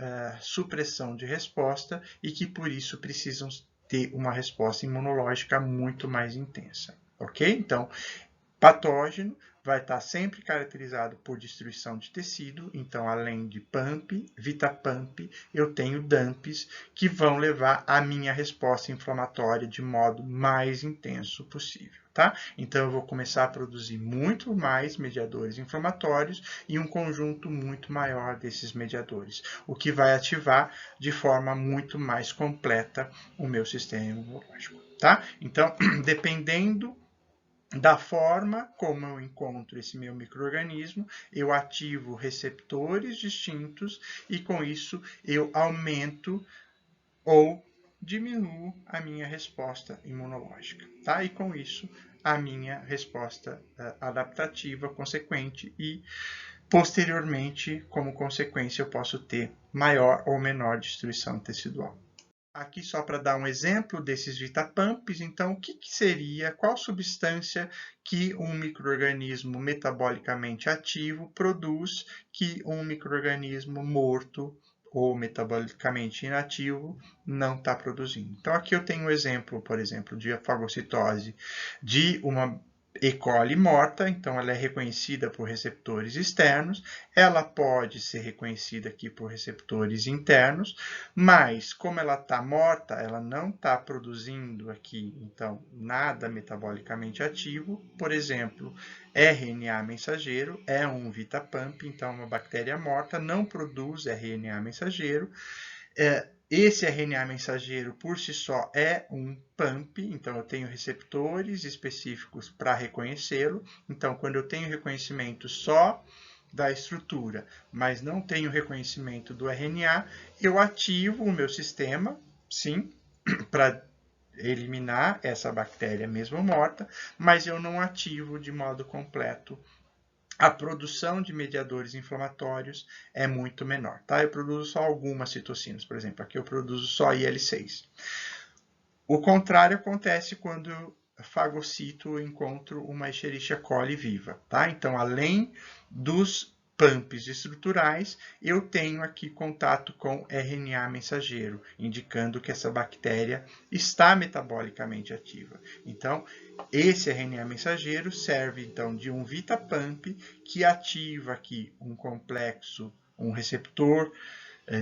supressão de resposta e que, por isso, precisam ter uma resposta imunológica muito mais intensa. Ok? Então, patógeno vai estar sempre caracterizado por destruição de tecido, então além de PAMP, VitaPump, eu tenho DAMPs que vão levar a minha resposta inflamatória de modo mais intenso possível. Tá? Então eu vou começar a produzir muito mais mediadores inflamatórios e um conjunto muito maior desses mediadores, o que vai ativar de forma muito mais completa o meu sistema imunológico. Tá? Então, dependendo da forma como eu encontro esse meu micro-organismo, eu ativo receptores distintos e, com isso, eu aumento ou diminuo a minha resposta imunológica. Tá? E, com isso, a minha resposta adaptativa consequente e, posteriormente, como consequência, eu posso ter maior ou menor destruição tecidual. Aqui só para dar um exemplo desses VitaPumps, então o que seria, qual substância que um micro-organismo metabolicamente ativo produz que um micro-organismo morto ou metabolicamente inativo não está produzindo. Então aqui eu tenho um exemplo, por exemplo, de fagocitose de uma E. coli morta, então ela é reconhecida por receptores externos, ela pode ser reconhecida aqui por receptores internos, mas como ela está morta, ela não está produzindo aqui, então, nada metabolicamente ativo, por exemplo, RNA mensageiro é um VitaPump, então uma bactéria morta não produz RNA mensageiro, esse RNA mensageiro, por si só, é um PAMP, então eu tenho receptores específicos para reconhecê-lo. Então, quando eu tenho reconhecimento só da estrutura, mas não tenho reconhecimento do RNA, eu ativo o meu sistema, sim, para eliminar essa bactéria mesmo morta, mas eu não ativo de modo completo. A produção de mediadores inflamatórios é muito menor. Tá? Eu produzo só algumas citocinas, por exemplo, aqui eu produzo só IL-6. O contrário acontece quando eu fagocito e encontro uma Escherichia coli viva. Tá? Então, além dos PAMPs estruturais, eu tenho aqui contato com RNA mensageiro, indicando que essa bactéria está metabolicamente ativa. Então, esse RNA mensageiro serve, então, de um VitaPump que ativa aqui um complexo, um receptor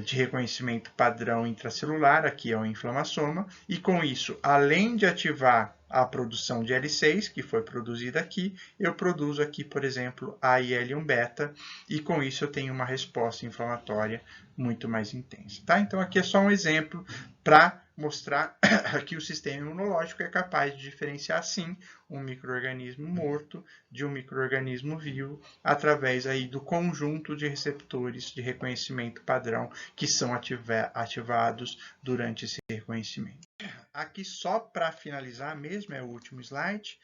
de reconhecimento padrão intracelular, aqui é o inflamassoma, e com isso, além de ativar a produção de L6, que foi produzida aqui, eu produzo aqui, por exemplo, a IL-1-beta, e com isso eu tenho uma resposta inflamatória muito mais intensa. Tá? Então, aqui é só um exemplo para mostrar que o sistema imunológico é capaz de diferenciar, sim, um micro-organismo morto de um micro-organismo vivo, através aí do conjunto de receptores de reconhecimento padrão que são ativados durante esse reconhecimento. Aqui só para finalizar mesmo, é o último slide,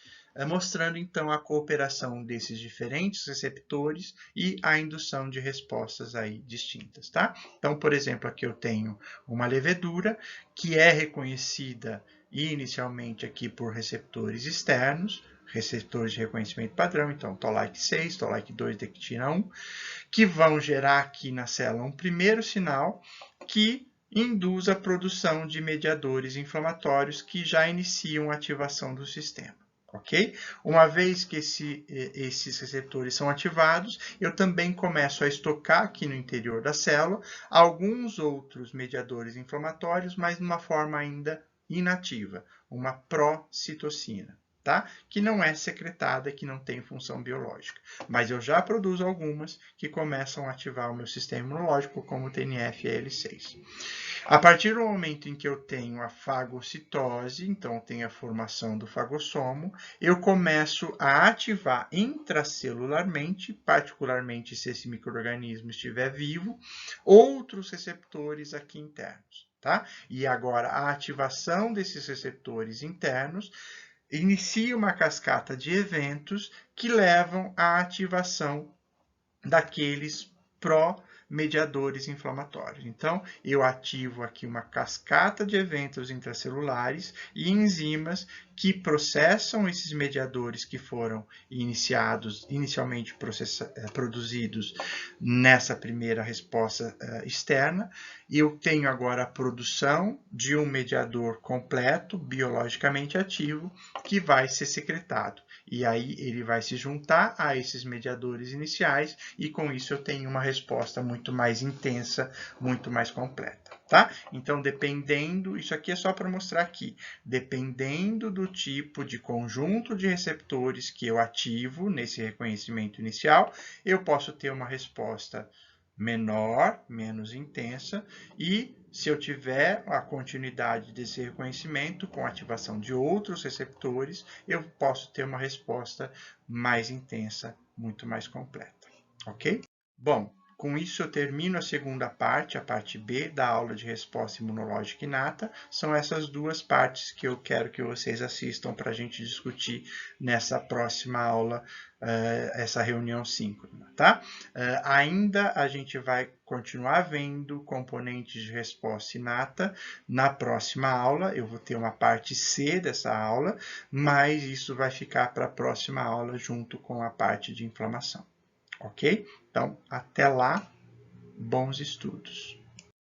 mostrando então a cooperação desses diferentes receptores e a indução de respostas aí distintas, tá? Então, por exemplo, aqui eu tenho uma levedura que é reconhecida inicialmente aqui por receptores externos, receptores de reconhecimento padrão, então Toll-like 6, Toll-like 2, Dectina 1, que vão gerar aqui na célula um primeiro sinal que induz a produção de mediadores inflamatórios que já iniciam a ativação do sistema. Ok? Uma vez que esses receptores são ativados, eu também começo a estocar aqui no interior da célula alguns outros mediadores inflamatórios, mas de uma forma ainda inativa, uma procitocina. tá? Que não é secretada, que não tem função biológica. Mas eu já produzo algumas que começam a ativar o meu sistema imunológico, como o TNF e a IL-6. A partir do momento em que eu tenho a fagocitose, então tem a formação do fagossomo, eu começo a ativar intracelularmente, particularmente se esse micro-organismo estiver vivo, outros receptores aqui internos, tá? E agora a ativação desses receptores internos inicia uma cascata de eventos que levam à ativação daqueles pró-mediadores inflamatórios. Então, eu ativo aqui uma cascata de eventos intracelulares e enzimas que processam esses mediadores que foram inicialmente produzidos nessa primeira resposta externa. Eu tenho agora a produção de um mediador completo, biologicamente ativo, que vai ser secretado. E aí ele vai se juntar a esses mediadores iniciais e com isso eu tenho uma resposta muito mais intensa, muito mais completa, tá? Então, dependendo, isso aqui é só para mostrar aqui, dependendo do tipo de conjunto de receptores que eu ativo nesse reconhecimento inicial, eu posso ter uma resposta menor, menos intensa, e se eu tiver a continuidade desse reconhecimento com ativação de outros receptores, eu posso ter uma resposta mais intensa, muito mais completa, ok? Bom, com isso eu termino a segunda parte, a parte B da aula de resposta imunológica inata. São essas duas partes que eu quero que vocês assistam para a gente discutir nessa próxima aula, essa reunião síncrona, tá? Ainda a gente vai continuar vendo componentes de resposta inata na próxima aula. Eu vou ter uma parte C dessa aula, mas isso vai ficar para a próxima aula junto com a parte de inflamação. Ok? Então, até lá, bons estudos!